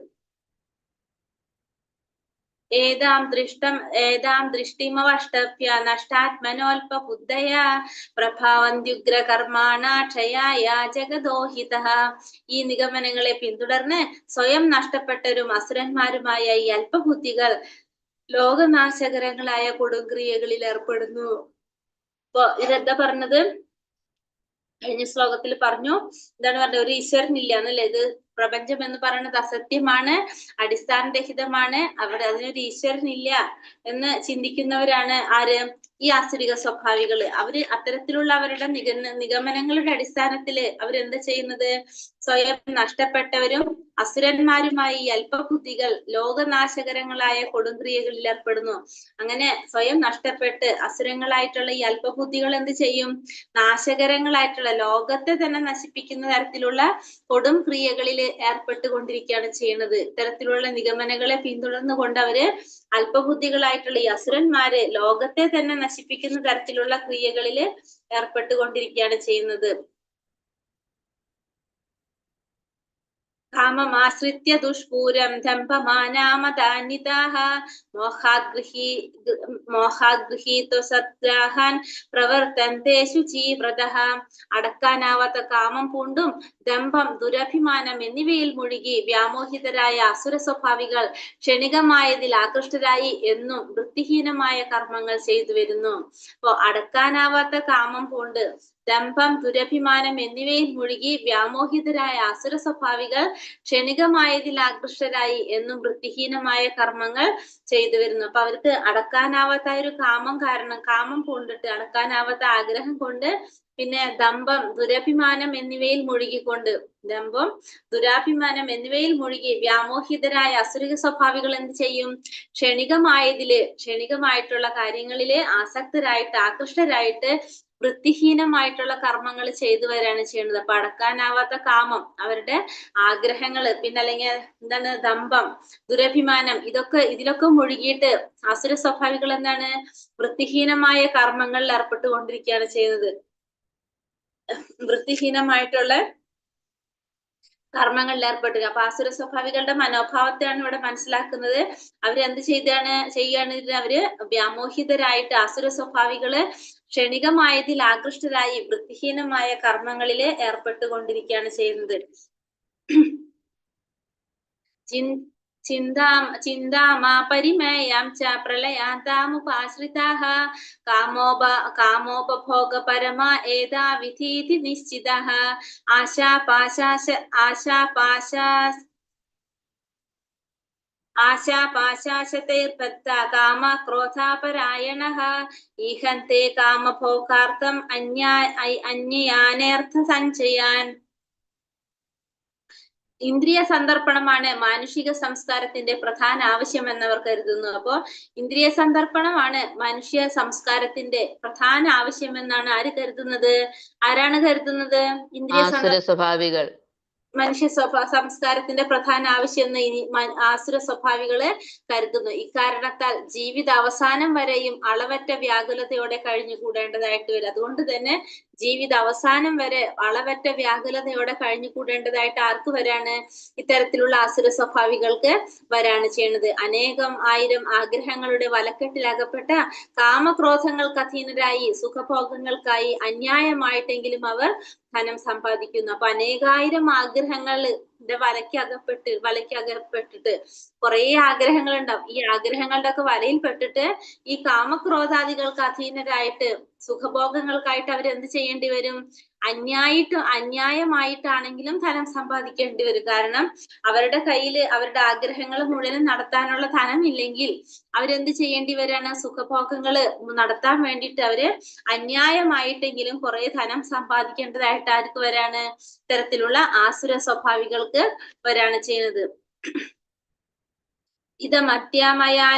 ഏതാം ദൃഷ്ടിമവഷ്ടഭ്യ നഷ്ടാത്മനോൽപ ബുദ്ധയ പ്രഭാവന്ത്യുഗ്ര കർമാണ ക്ഷയായ ജഗദോഹിതഃ. ഈ നിഗമനങ്ങളെ പിന്തുടർന്ന് സ്വയം നഷ്ടപ്പെട്ടവരും അസുരന്മാരുമായ ഈ അല്പബുദ്ധികൾ ലോകനാശകരങ്ങളായ കൊടുങ്ക്രിയകളിൽ ഏർപ്പെടുന്നു. അപ്പൊ ഇതെന്താ പറഞ്ഞത്? കഴിഞ്ഞ ശ്ലോകത്തിൽ പറഞ്ഞു, എന്താണ് പറഞ്ഞത്? ഒരു ഈശ്വരൻ ഇല്ല എന്നല്ലേ? ഇത് പ്രപഞ്ചം എന്ന് പറയുന്നത് അസത്യമാണ്, അടിസ്ഥാനരഹിതമാണ്, അവിടെ അതിനൊരു ഈശ്വരൻ ഇല്ല എന്ന് ചിന്തിക്കുന്നവരാണ് ആര്? ഈ ആസുരിക സ്വഭാവികള്. അവര് അത്തരത്തിലുള്ള അവരുടെ നിഗമനങ്ങളുടെ അടിസ്ഥാനത്തില് അവരെന്താ ചെയ്യുന്നത്? സ്വയം നഷ്ടപ്പെട്ടവരും അസുരന്മാരുമായി ഈ അല്പബുദ്ധികൾ ലോകനാശകരങ്ങളായ കൊടുങ്ക്രിയകളിൽ ഏർപ്പെടുന്നു. അങ്ങനെ സ്വയം നഷ്ടപ്പെട്ട് അസുരങ്ങളായിട്ടുള്ള ഈ അല്പബുദ്ധികൾ എന്ത് ചെയ്യും? നാശകരങ്ങളായിട്ടുള്ള ലോകത്തെ തന്നെ നശിപ്പിക്കുന്ന തരത്തിലുള്ള കൊടും ക്രിയകളിൽ ഏർപ്പെട്ടുകൊണ്ടിരിക്കുകയാണ് ചെയ്യുന്നത്. ഇത്തരത്തിലുള്ള നിഗമനങ്ങളെ പിന്തുടർന്നുകൊണ്ട് അവര് അല്പബുദ്ധികളായിട്ടുള്ള ഈ അസുരന്മാര് ലോകത്തെ തന്നെ നശിപ്പിക്കുന്ന തരത്തിലുള്ള ക്രിയകളിൽ ഏർപ്പെട്ടുകൊണ്ടിരിക്കുകയാണ് ചെയ്യുന്നത്. കാമമാശ്രിത്യ ദുഷ്പൂരം ദമ്പമാനാമതാന്വിതാഃ മോഹാഗൃഹീത്വ സത്രാഹാൻ പ്രവർത്തന്തെ ശുചീവ്രതഃ. അടക്കാനാവാത്ത കാമം പൂണ്ടും ദമ്പം, ദുരഭിമാനം എന്നിവയിൽ മുഴുകി വ്യാമോഹിതരായ അസുര സ്വഭാവികൾ ക്ഷണികമായതിൽ ആകൃഷ്ടരായി എന്നും വൃത്തിഹീനമായ കർമ്മങ്ങൾ ചെയ്തു വരുന്നു. അപ്പൊ അടക്കാനാവാത്ത കാമം പൂണ്ട് ദമ്പം, ദുരഭിമാനം എന്നിവയിൽ മുഴുകി വ്യാമോഹിതരായ അസുര സ്വഭാവികൾ ക്ഷണികമായതിൽ ആകൃഷ്ടരായി എന്നും വൃത്തിഹീനമായ കർമ്മങ്ങൾ ചെയ്തു വരുന്നു. അപ്പൊ അവർക്ക് അടക്കാനാവാത്ത ഒരു കാമം കാരണം, കാമം പൂണ്ടിട്ട് അടക്കാനാവാത്ത ആഗ്രഹം കൊണ്ട്, പിന്നെ ദമ്പം, ദുരഭിമാനം എന്നിവയിൽ മുഴുകിക്കൊണ്ട്, ദമ്പം, ദുരാഭിമാനം എന്നിവയിൽ മുഴുകി വ്യാമോഹിതരായ അസുരിക സ്വഭാവികൾ എന്ത് ചെയ്യും? ക്ഷണികമായിട്ടുള്ള കാര്യങ്ങളില് ആസക്തരായിട്ട് ആകൃഷ്ടരായിട്ട് വൃത്തിഹീനമായിട്ടുള്ള കർമ്മങ്ങൾ ചെയ്തു വരികയാണ് ചെയ്യുന്നത്. അപ്പൊ അടക്കാനാവാത്ത കാമം, അവരുടെ ആഗ്രഹങ്ങള്, പിന്നെ അല്ലെങ്കിൽ എന്താണ് ദമ്പം, ദുരഭിമാനം, ഇതിലൊക്കെ മുഴുകിയിട്ട് അസുര സ്വഭാവികൾ എന്താണ്? വൃത്തിഹീനമായ കർമ്മങ്ങളിൽ ഏർപ്പെട്ടുകൊണ്ടിരിക്കുകയാണ് ചെയ്യുന്നത്. വൃത്തിഹീനമായിട്ടുള്ള കർമ്മങ്ങളിൽ ഏർപ്പെടുക. അപ്പൊ ആസുര സ്വഭാവികളുടെ മനോഭാവത്തെയാണ് ഇവിടെ മനസ്സിലാക്കുന്നത്. അവരെന്ത് ചെയ്യാണ് അവര് വ്യാമോഹിതരായിട്ട് അസുര സ്വഭാവികള് ക്ഷണികമായതിൽ ആകൃഷ്ടരായി വൃത്തിഹീനമായ കർമ്മങ്ങളില് ഏർപ്പെട്ടുകൊണ്ടിരിക്കുകയാണ് ചെയ്യുന്നത്. ചിന്താമാപരിമേയാം ച പ്രളയാന്താമുപാശ്രിതാഃ കാമോപഭോഗപരമാ ഏതാ വിധീതി നിശ്ചിതഃ ആശാപാശാശതൈർബദ്ധ കാമ ക്രോധാപരായണഃ ഈഹന്തെ കാമഭോഗാർത്ഥം അന്യാനേർത്ഥ സഞ്ചയാൻ. ഇന്ദ്രിയ സന്ദർപ്പണമാണ് മാനുഷിക സംസ്കാരത്തിന്റെ പ്രധാന ആവശ്യം എന്നവർ കരുതുന്നു. അപ്പോ ഇന്ദ്രിയ സന്ദർപ്പണമാണ് മനുഷ്യ സംസ്കാരത്തിന്റെ പ്രധാന ആവശ്യം എന്നാണ് ആര് കരുതുന്നത്? ആരാണ് കരുതുന്നത്? ഇന്ദ്രിയ സ്വഭാവികൾ. മനുഷ്യ സംസ്കാരത്തിന്റെ പ്രധാന ആവശ്യം എന്ന് ആസുര സ്വഭാവികള് കരുതുന്നു. ഇക്കാരണത്താൽ ജീവിത അവസാനം വരെയും അളവറ്റ വ്യാകുലതയോടെ കഴിഞ്ഞുകൂടേണ്ടതായിട്ട് വരും. അതുകൊണ്ട് തന്നെ ജീവിത അവസാനം വരെ അളവറ്റ വ്യാകുലതയോടെ കഴിഞ്ഞുകൂടേണ്ടതായിട്ട് ആർക്ക് വരാണ്? ഇത്തരത്തിലുള്ള അസുര സ്വഭാവികൾക്ക് വരാണ് ചെയ്യുന്നത്. അനേകം ആയിരം ആഗ്രഹങ്ങളുടെ വലക്കെട്ടിലകപ്പെട്ട കാമക്രോധങ്ങൾക്ക് അധീനരായി സുഖഭോഗങ്ങൾക്കായി അന്യായമായിട്ടെങ്കിലും അവർ ധനം സമ്പാദിക്കുന്നു. അപ്പൊ അനേകായിരം ആഗ്രഹങ്ങളുടെ വലയ്ക്കകപ്പെട്ടിട്ട് കുറെ ആഗ്രഹങ്ങൾ ഉണ്ടാവും. ഈ ആഗ്രഹങ്ങളുടെ ഒക്കെ വലയിൽപ്പെട്ടിട്ട് ഈ കാമക്രോധാദികൾക്ക് അധീനരായിട്ട് സുഖഭോഗങ്ങൾക്കായിട്ട് അവരെന്ത് ചെയ്യേണ്ടി വരും? അന്യായമായിട്ടാണെങ്കിലും ധനം സമ്പാദിക്കേണ്ടി വരും. കാരണം അവരുടെ കയ്യിൽ അവരുടെ ആഗ്രഹങ്ങൾ മുഴുവനും നടത്താനുള്ള ധനം ഇല്ലെങ്കിൽ അവരെന്ത് ചെയ്യേണ്ടി വരാണ്? സുഖഭോഗങ്ങൾ നടത്താൻ വേണ്ടിയിട്ട് അവര് അന്യായമായിട്ടെങ്കിലും കുറെ ധനം സമ്പാദിക്കേണ്ടതായിട്ട് ആർക്ക് വരാണ്? ഇത്തരത്തിലുള്ള ആസുര സ്വഭാവികൾക്ക് വരാണ് ചെയ്യുന്നത്. ഇതമത്യാമയാ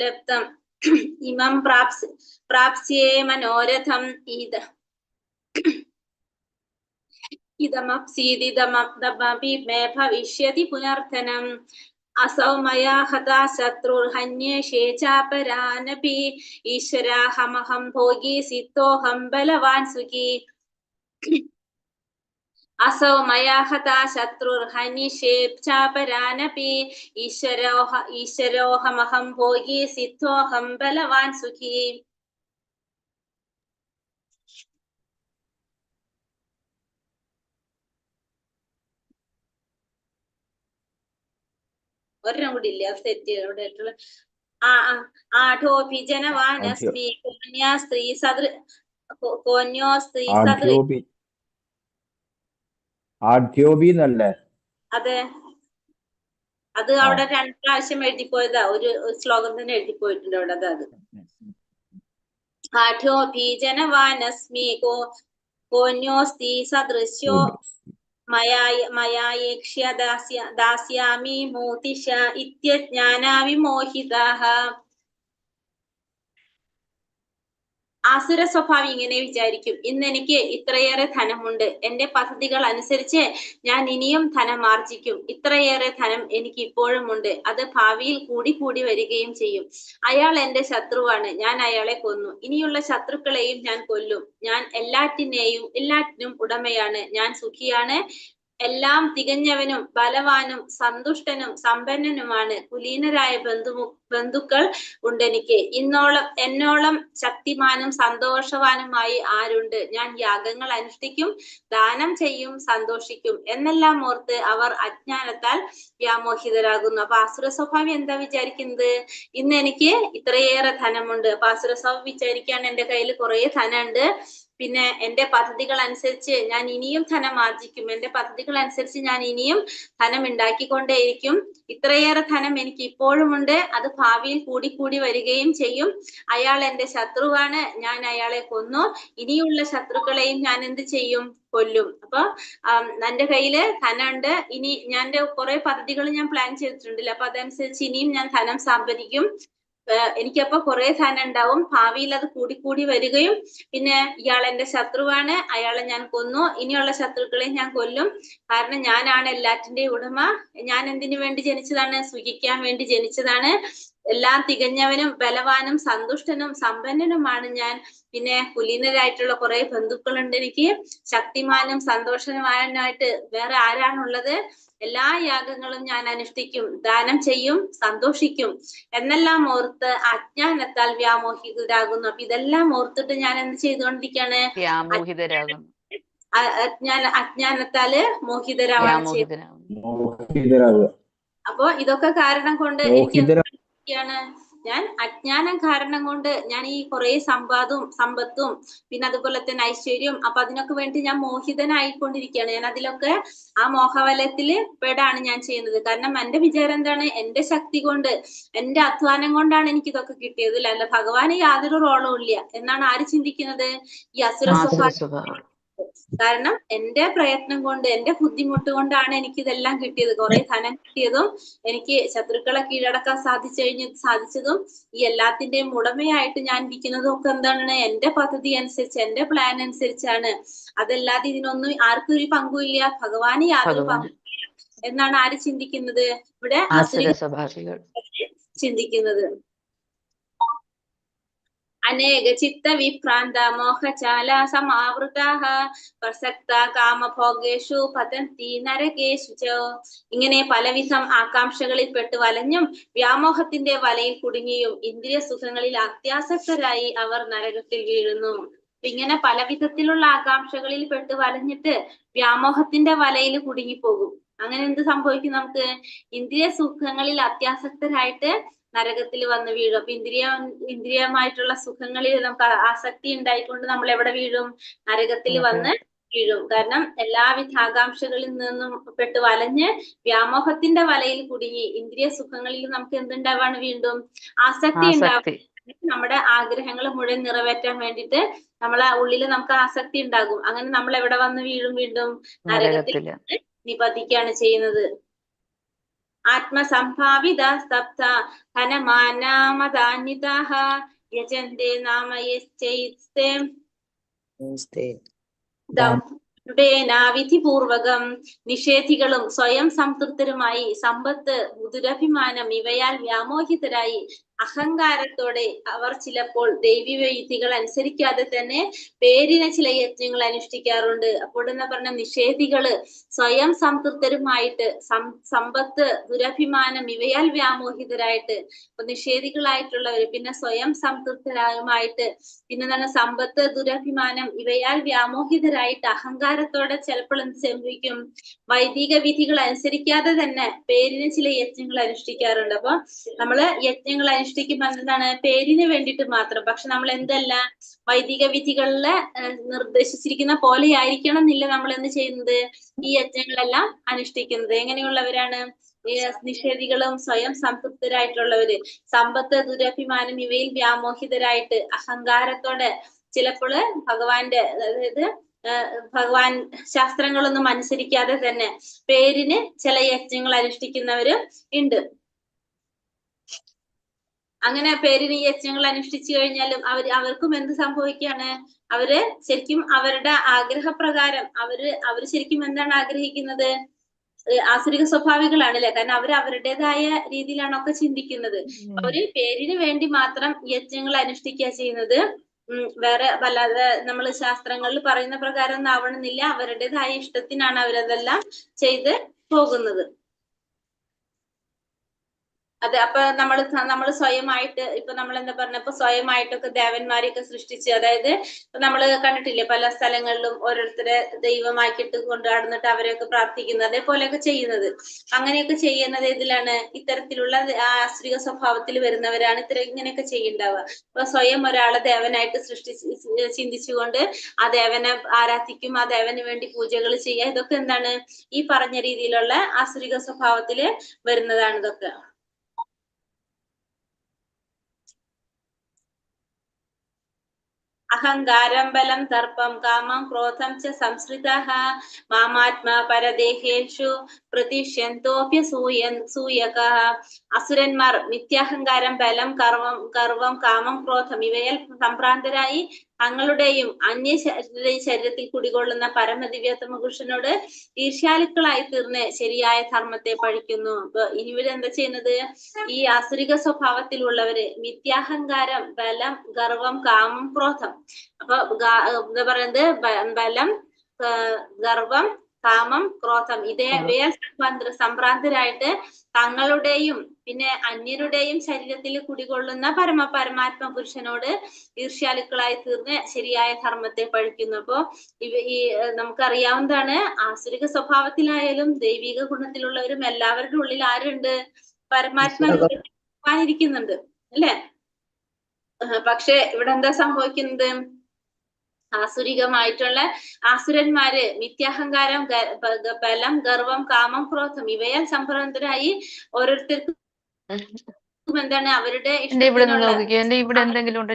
ലബ്ധം ഇമം പ്രാപ്സ്യേ മനോരഥം ഇതമപ്സീദിതമപി മേ ഭവിഷ്യതി പുനർധനം അസൗ മയാ ഹതാ ശത്രുർഹന്യേഷേ ചാപരാനപി ഈശ്വരാഹമഹം ഭോഗി സിദ്ധോഹം ബലവാൻ സുഖി. അസൗ മയാ ഹതാ ശത്രുർഹന്യേഷേ ചാപരാനപി ഈശ്വരോഹമഹം ഭോഗി സിദ്ധോഹം ബലവാൻ സുഖി. ഒരെണ്ണം കൂടി ഇല്ല, തെറ്റ് ഇവിടെ ആയിട്ടുള്ള. ആഠോഭിജനവാനസ്മി കോന്യോ സ്ത്രീ സദൃ ആഢ്യോബി എന്നല്ലേ? അതെ, അത് അവിടെ 2 പ്രാവശ്യം എഴുതിപ്പോയതാ. ഒരു ശ്ലോകം തന്നെ എഴുതിപ്പോയിട്ടുണ്ട് അവിടെ. അത് ആഠോഭിജനവാനസ്മി കോന്യോസ്തി സദൃശ്യോ മയായേക്ഷ്യ ദാസ്യാമി മോതിഷ ഇത്യജ്ഞാനാവിമോഹിതാഃ. ആസുര സ്വഭാവി ഇങ്ങനെ വിചാരിക്കും, ഇന്ന് എനിക്ക് ഇത്രയേറെ ധനമുണ്ട്, എന്റെ പദ്ധതികൾ അനുസരിച്ച് ഞാൻ ഇനിയും ധനം ആർജിക്കും. ഇത്രയേറെ ധനം എനിക്ക് ഇപ്പോഴും ഉണ്ട്, അത് ഭാവിയിൽ കൂടി വരികയും ചെയ്യും. അയാൾ എന്റെ ശത്രുവാണ്, ഞാൻ അയാളെ കൊന്നു. ഇനിയുള്ള ശത്രുക്കളെയും ഞാൻ കൊല്ലും. ഞാൻ എല്ലാറ്റിനും ഉടമയാണ്, ഞാൻ സുഖിയാണ്. എല്ലാം തികഞ്ഞവനും ബലവാനും സന്തുഷ്ടനും സമ്പന്നനുമാണ്. കുലീനരായ ബന്ധുക്കൾ ഉണ്ടെനിക്ക്. എന്നോളം ശക്തിമാനും സന്തോഷവാനുമായി ആരുണ്ട്? ഞാൻ യാഗങ്ങൾ അനുഷ്ഠിക്കും, ദാനം ചെയ്യും, സന്തോഷിക്കും എന്നെല്ലാം ഓർത്ത് അവർ അജ്ഞാനത്താൽ വ്യാമോഹിതരാകുന്നു. അപ്പൊ ആസുര സ്വഭാവി എന്താ വിചാരിക്കുന്നത്? ഇന്ന് എനിക്ക് ഇത്രയേറെ ധനമുണ്ട്. അപ്പൊ ആസുര സ്വഭാവി വിചാരിക്കാൻ എന്റെ കയ്യിൽ കുറെ ധനമുണ്ട്, പിന്നെ എന്റെ പദ്ധതികൾ അനുസരിച്ച് ഞാൻ ഇനിയും ധനം ആർജിക്കും, എന്റെ പദ്ധതികൾ അനുസരിച്ച് ഞാൻ ഇനിയും ധനം ഉണ്ടാക്കിക്കൊണ്ടേയിരിക്കും. ഇത്രയേറെ ധനം എനിക്ക് ഇപ്പോഴും ഉണ്ട്, അത് ഭാവിയിൽ കൂടി വരികയും ചെയ്യും. അയാൾ എന്റെ ശത്രുവാണ്, ഞാൻ അയാളെ കൊന്നു. ഇനിയുള്ള ശത്രുക്കളെയും ഞാൻ എന്ത് ചെയ്യും? കൊല്ലും. അപ്പൊ എന്റെ കയ്യില് ധനമുണ്ട്, ഇനി ഞാൻ കുറെ പദ്ധതികൾ ഞാൻ പ്ലാൻ ചെയ്തിട്ടുണ്ടല്ലോ, അപ്പൊ അതനുസരിച്ച് ഇനിയും ഞാൻ ധനം സമ്പാദിക്കും. എനിക്കപ്പോ കുറെ ധനം ഉണ്ടാവും, ഭാവിയിൽ അത് കൂടി വരികയും, പിന്നെ ഇയാൾ എന്റെ ശത്രുവാണ്, അയാളെ ഞാൻ കൊന്നു, ഇനിയുള്ള ശത്രുക്കളെ ഞാൻ കൊല്ലും. കാരണം ഞാനാണ് എല്ലാറ്റിന്റെയും ഉടമ. ഞാൻ എന്തിനു വേണ്ടി ജനിച്ചതാണ്? സുഖിക്കാൻ വേണ്ടി ജനിച്ചതാണ്. എല്ലാം തികഞ്ഞവനും ബലവാനും സന്തുഷ്ടനും സമ്പന്നനുമാണ് ഞാൻ. പിന്നെ കുലീനരായിട്ടുള്ള കുറെ ബന്ധുക്കളുണ്ട് എനിക്ക്. ശക്തിമാനും സന്തോഷവാനായിട്ട് വേറെ ആരാണുള്ളത്? എല്ലാ യാഗങ്ങളും ഞാൻ അനുഷ്ഠിക്കും, ദാനം ചെയ്യും, സന്തോഷിക്കും എന്നെല്ലാം ഓർത്ത് അജ്ഞാനത്താൽ വ്യാമോഹിതരാകുന്നു. അപ്പൊ ഇതെല്ലാം ഓർത്തിട്ട് ഞാൻ എന്ത് ചെയ്തുകൊണ്ടിരിക്കുകയാണ്? അജ്ഞാനത്താല് മോഹിതരാവാണ് ചെയ്യുന്നത്. അപ്പൊ ഇതൊക്കെ കാരണം കൊണ്ട് എനിക്ക് ഞാൻ അജ്ഞാനം കാരണം കൊണ്ട് ഞാൻ ഈ കുറെ സമ്പത്തും പിന്നെ അതുപോലെ തന്നെ ഐശ്വര്യം, അപ്പൊ അതിനൊക്കെ വേണ്ടി ഞാൻ മോഹിതനായിക്കൊണ്ടിരിക്കുകയാണ്. ഞാൻ അതിലൊക്കെ ആ മോഹവലത്തില് പെടാണ് ഞാൻ ചെയ്യുന്നത്. കാരണം എന്റെ വിചാരം എന്താണ്? എന്റെ ശക്തി കൊണ്ട്, എന്റെ അധ്വാനം കൊണ്ടാണ് എനിക്ക് ഇതൊക്കെ കിട്ടിയത്, അല്ല ഭഗവാന് യാതൊരു റോളും ഇല്ല എന്നാണ് ആര് ചിന്തിക്കുന്നത്? ഈ അസുര സ്വഭാവം. കാരണം എന്റെ പ്രയത്നം കൊണ്ട്, എന്റെ ബുദ്ധിമുട്ട് കൊണ്ടാണ് എനിക്ക് ഇതെല്ലാം കിട്ടിയത്. കുറെ ധനം കിട്ടിയതും എനിക്ക് ശത്രുക്കളെ കീഴടക്കാൻ സാധിച്ചതും ഈ എല്ലാത്തിന്റെയും ഉടമയായിട്ട് ഞാൻ ഇരിക്കുന്നതും ഒക്കെ എന്താണ്? എന്റെ പദ്ധതി അനുസരിച്ച്, എന്റെ പ്ലാൻ അനുസരിച്ചാണ്. അതല്ലാതെ ഇതിനൊന്നും ആർക്കും ഒരു പങ്കുമില്ല, ഭഗവാന് യാതൊരു പങ്കുമില്ല എന്നാണ് ആര് ചിന്തിക്കുന്നത്? ഇവിടെ ചിന്തിക്കുന്നത്. അനേക ചിത്ത വിഭ്രാന്ത മോഹചാല സമാവൃതാഹ പ്രസക്ത കാമഭോഗേഷു പതന്തി നരകേഷു ച. ഇങ്ങനെ പലവിധം ആകാംക്ഷകളിൽ പെട്ട് വലഞ്ഞും വ്യാമോഹത്തിന്റെ വലയിൽ കുടുങ്ങിയും ഇന്ദ്രിയ സുഖങ്ങളിൽ അത്യാസക്തരായി അവർ നരകത്തിൽ വീഴുന്നു. ഇങ്ങനെ പല വിധത്തിലുള്ള ആകാംക്ഷകളിൽ പെട്ട് വലഞ്ഞിട്ട് വ്യാമോഹത്തിന്റെ വലയിൽ കുടുങ്ങിപ്പോകും. അങ്ങനെ എന്ത് സംഭവിക്കും? നമുക്ക് ഇന്ദ്രിയ സുഖങ്ങളിൽ അത്യാസക്തരായിട്ട് നരകത്തിൽ വന്ന് വീഴും. അപ്പൊ ഇന്ദ്രിയമായിട്ടുള്ള സുഖങ്ങളിൽ നമുക്ക് ആസക്തി ഉണ്ടായിക്കൊണ്ട് നമ്മൾ എവിടെ വീഴും? നരകത്തിൽ വന്ന് വീഴും. കാരണം എല്ലാവിധ ആകാംക്ഷകളിൽ നിന്നും പെട്ട് വലഞ്ഞ് വ്യാമോഹത്തിന്റെ വലയിൽ കുടുങ്ങി ഇന്ദ്രിയ സുഖങ്ങളിൽ നമുക്ക് എന്തുണ്ടാവാണ്? വീണ്ടും ആസക്തി ഉണ്ടാവും. നമ്മുടെ ആഗ്രഹങ്ങൾ മുഴുവൻ നിറവേറ്റാൻ വേണ്ടിയിട്ട് നമ്മളെ ഉള്ളിൽ നമുക്ക് ആസക്തി ഉണ്ടാകും. അങ്ങനെ നമ്മൾ എവിടെ വന്ന് വീഴും? വീണ്ടും നരകത്തിൽ നിപതിക്കുകയാണ് ചെയ്യുന്നത്. ആത്മസംഭാവിത സ്തബ്ധ ധനമാനാമദാന്വിതാഃ യജന്തെ നാമയശ്ചൈസ്തേ വിധിപൂർവകം. നിഷേധികളും സ്വയം സംതൃപ്തരുമായി സമ്പത്ത്, ദുരഭിമാനം ഇവയാൽ വ്യാമോഹിതരായി അഹങ്കാരത്തോടെ അവർ ചിലപ്പോൾ ദൈവിക വിധികൾ അനുസരിക്കാതെ തന്നെ പേരിന് ചില യജ്ഞങ്ങൾ അനുഷ്ഠിക്കാറുണ്ട്. അപ്പോൾ എന്താ പറഞ്ഞ? നിഷേധികള് സ്വയം സംതൃപ്തരുമായിട്ട് സമ്പത്ത്, ദുരഭിമാനം ഇവയാൽ വ്യാമോഹിതരായിട്ട്, അപ്പൊ നിഷേധികളായിട്ടുള്ളവര് പിന്നെ സ്വയം സംതൃപ്തരായുമായിട്ട് പിന്നെന്താണ്? സമ്പത്ത്, ദുരഭിമാനം ഇവയാൽ വ്യാമോഹിതരായിട്ട് അഹങ്കാരത്തോടെ ചിലപ്പോൾ എന്ത് സംഭവിക്കും? വൈദിക വിധികൾ അനുസരിക്കാതെ തന്നെ പേരിന് ചില യജ്ഞങ്ങൾ അനുഷ്ഠിക്കാറുണ്ട്. അപ്പൊ നമ്മള് യജ്ഞങ്ങൾ അനുഷ്ഠിക്കുമ്പോൾ എന്താണ്? പേരിന് വേണ്ടിയിട്ട് മാത്രം. പക്ഷെ നമ്മൾ എന്തല്ല വൈദിക വിധികളില് നിർദ്ദേശിച്ചിരിക്കുന്ന പോലെ ആയിരിക്കണം എന്നില്ല നമ്മൾ എന്ത് ചെയ്യുന്നത്? ഈ യജ്ഞങ്ങളെല്ലാം അനുഷ്ഠിക്കുന്നത്. എങ്ങനെയുള്ളവരാണ്? നിഷേധികളും സ്വയം സംതൃപ്തരായിട്ടുള്ളവര്, സമ്പത്ത്, ദുരഭിമാനം ഇവയിൽ വ്യാമോഹിതരായിട്ട് അഹങ്കാരത്തോടെ ചിലപ്പോൾ ഭഗവാന്റെ, അതായത് ഭഗവാൻ ശാസ്ത്രങ്ങളൊന്നും അനുസരിക്കാതെ തന്നെ പേരിന് ചില യജ്ഞങ്ങൾ അനുഷ്ഠിക്കുന്നവരും ഉണ്ട്. അങ്ങനെ പേരിന് യജ്ഞങ്ങൾ അനുഷ്ഠിച്ചു കഴിഞ്ഞാലും അവർക്കും എന്ത് സംഭവിക്കുകയാണ്? അവര് ശരിക്കും അവരുടെ ആഗ്രഹപ്രകാരം അവര് ശരിക്കും എന്താണ് ആഗ്രഹിക്കുന്നത്? ആസുരിക സ്വഭാവികളാണ് അല്ലെ? കാരണം അവരുടേതായ രീതിയിലാണ് ഒക്കെ ചിന്തിക്കുന്നത്. അവര് പേരിന് വേണ്ടി മാത്രം യജ്ഞങ്ങൾ അനുഷ്ഠിക്കുക ചെയ്യുന്നത്. വേറെ വല്ലാതെ നമ്മൾ ശാസ്ത്രങ്ങളിൽ പറയുന്ന പ്രകാരം ഒന്നും ആവണമെന്നില്ല. അവരുടേതായ ഇഷ്ടത്തിനാണ് അവരതെല്ലാം ചെയ്ത് പോകുന്നത്. അതെ. അപ്പൊ നമ്മള് സ്വയമായിട്ട് ഇപ്പൊ നമ്മൾ എന്താ പറഞ്ഞ, ഇപ്പൊ സ്വയമായിട്ടൊക്കെ ദേവന്മാരെയൊക്കെ സൃഷ്ടിച്ച്, അതായത് ഇപ്പൊ നമ്മള് കണ്ടിട്ടില്ലേ പല സ്ഥലങ്ങളിലും ഓരോരുത്തരെ ദൈവമാക്കിയിട്ട് കൊണ്ട് നടന്നിട്ട് അവരെയൊക്കെ പ്രാർത്ഥിക്കുന്നത്, അതേപോലെയൊക്കെ ചെയ്യുന്നത്. അങ്ങനെയൊക്കെ ചെയ്യുന്നത് ഇതിലാണ്? ഇത്തരത്തിലുള്ള ആശ്രിക സ്വഭാവത്തിൽ വരുന്നവരാണ് ഇങ്ങനെയൊക്കെ ചെയ്യുന്നുണ്ടാവുക. അപ്പൊ സ്വയം ഒരാളെ ദേവനായിട്ട് ചിന്തിച്ചുകൊണ്ട് ആ ദേവനെ ആരാധിക്കും, ആ ദേവന് വേണ്ടി പൂജകൾ ചെയ്യുക. ഇതൊക്കെ എന്താണ്? ഈ പറഞ്ഞ രീതിയിലുള്ള ആസുരിക സ്വഭാവത്തില് വരുന്നതാണ് ഇതൊക്കെ. അഹങ്കാരം ബലം ദർപ്പം കാമം ക്രോധം ച സംശ്രിതഃ മാമാത്മാ പരദേഹേഷു പ്രതിഷ്യന്തോപ്യസൂയകഃ. അസുരന്മാർ മിഥ്യാഹങ്കാരം, ബലം, ഗർവം, കാമം, ക്രോധം ഇവയാൽ സംഭ്രാന്തരായി തങ്ങളുടെയും അന്യ ശരീരത്തിൽ കുടികൊള്ളുന്ന പരമദിവ്യോത്തമ പുരുഷനോട് ഈർഷ്യാലുക്കളായി തീർന്ന് ശരിയായ ധർമ്മത്തെ പഴിക്കുന്നു. അപ്പൊ ഇനി ഇവരെന്താ ചെയ്യുന്നത്? ഈ ആസുരിക സ്വഭാവത്തിലുള്ളവര് മിഥ്യാഹങ്കാരം, ബലം, ഗർവം, കാമം, ക്രോധം. അപ്പൊ എന്താ പറയുന്നത്? ബലം, ഗർവം, കാമം, ക്രോധം ഇവയെ സംഭ്രാന്തരായിട്ട് തങ്ങളുടെയും പിന്നെ അന്യരുടെയും ശരീരത്തിൽ കുടികൊള്ളുന്ന പരമാത്മ പുരുഷനോട് ഈർഷ്യാലുക്കളായി തീർന്ന് ശരിയായ ധർമ്മത്തെ പഴിക്കുന്നു. അപ്പോ നമുക്കറിയാവുന്നതാണ്, ആസുരിക സ്വഭാവത്തിലായാലും ദൈവിക ഗുണത്തിലുള്ളവരും എല്ലാവരുടെ ഉള്ളിൽ ആരുണ്ട്? പരമാത്മ ഇരിക്കുന്നുണ്ട് അല്ലെ? പക്ഷെ ഇവിടെ എന്താ സംഭവിക്കുന്നത്? ആസുരികമായിട്ടുള്ള ആസുരന്മാര് മിഥ്യാഹങ്കാരം, ബലം, ഗർവം, കാമം, ക്രോധം ഇവയാൽ സംഭ്രാന്തരായി ഓരോരുത്തർക്കും എന്താണ് അവരുടെ ഇഷ്ടത്തിനുള്ള ഇവിടെ എന്തെങ്കിലും ഉണ്ടോ?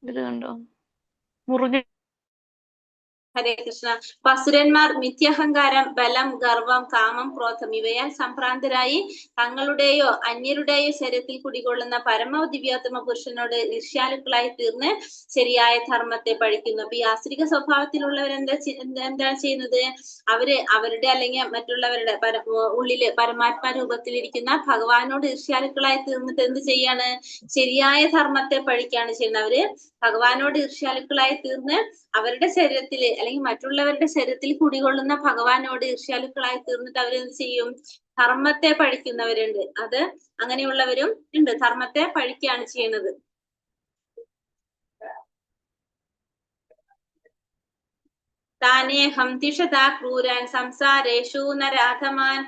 ഇത് കണ്ടോ? മുറിഞ്ഞ ഹരേ കൃഷ്ണ. അസുരന്മാർ മിഥ്യഹങ്കാരം, ബലം, ഗർവം, കാമം, ക്രോധം ഇവയാൽ സംഭ്രാന്തരായി തങ്ങളുടെയോ അന്യരുടെയോ ശരീരത്തിൽ കുടികൊള്ളുന്ന പരമദിവ്യോത്തമ പുരുഷനോട് ഈർഷ്യാലുക്കളായി തീർന്ന് ശരിയായ ധർമ്മത്തെ പഴിക്കുന്നു. അപ്പൊ ഈ ആസുരിക സ്വഭാവത്തിലുള്ളവരെന്താണ് ചെയ്യുന്നത്? അവര് അവരുടെ അല്ലെങ്കിൽ മറ്റുള്ളവരുടെ ഉള്ളില് പരമാത്മാ രൂപത്തിലിരിക്കുന്ന ഭഗവാനോട് ഈർഷ്യാലുക്കളായി തീർന്നിട്ട് എന്ത് ചെയ്യാണ്? ശരിയായ ധർമ്മത്തെ പഴിക്കാണ് ചെയ്യുന്നത്. അവര് ഭഗവാനോട് ഈർഷ്യാലുക്കളായി തീർന്ന് അവരുടെ ശരീരത്തില് അല്ലെങ്കിൽ മറ്റുള്ളവരുടെ ശരീരത്തിൽ കുടികൊള്ളുന്ന ഭഗവാനോട് ഈർഷ്യാലുക്കളായി തീർന്നിട്ട് അവരെന്ത് ചെയ്യും? ധർമ്മത്തെ പഴിക്കുന്നവരുണ്ട്. അത് അങ്ങനെയുള്ളവരും ഉണ്ട്. ധർമ്മത്തെ പഴിക്കുകയാണ് ചെയ്യുന്നത്. താനേഹം തിഷതാ ക്രൂരാൻ സംസാരേഷു നരാധമാൻ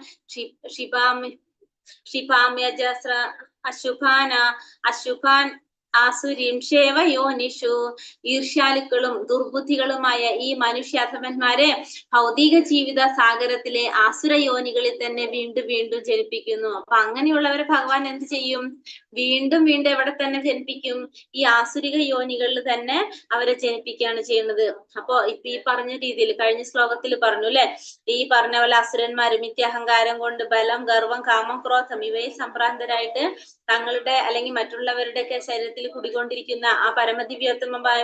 ക്ഷിപാമ്യജസ്ര അശുഭാൻ ആസുരീം യോനിഷു. ഈർഷ്യാലുക്കളും ദുർബുദ്ധികളുമായ ഈ മനുഷ്യാധമന്മാരെ ഭൗതിക ജീവിത സാഗരത്തിലെ ആസുര യോനികളിൽ തന്നെ വീണ്ടും വീണ്ടും ജനിപ്പിക്കുന്നു. അപ്പൊ അങ്ങനെയുള്ളവരെ ഭഗവാൻ എന്ത് ചെയ്യും? വീണ്ടും വീണ്ടും എവിടെ തന്നെ ജനിപ്പിക്കും? ഈ ആസുരിക യോനികളിൽ തന്നെ അവരെ ജനിപ്പിക്കുകയാണ് ചെയ്യുന്നത്. അപ്പൊ ഇപ്പൊ ഈ പറഞ്ഞ രീതിയിൽ കഴിഞ്ഞ ശ്ലോകത്തിൽ പറഞ്ഞു അല്ലെ, ഈ പറഞ്ഞ പോലെ അസുരന്മാര് മിഥ്യാഹങ്കാരം കൊണ്ട് ബലം, ഗർവം, കാമം, ക്രോധം ഇവയെ സംഭ്രാന്തരായിട്ട് തങ്ങളുടെ അല്ലെങ്കിൽ മറ്റുള്ളവരുടെ ഒക്കെ ശരീരത്തിൽ കുടികൊണ്ടിരിക്കുന്ന ആ പരമദിവ്യോത്തമമായ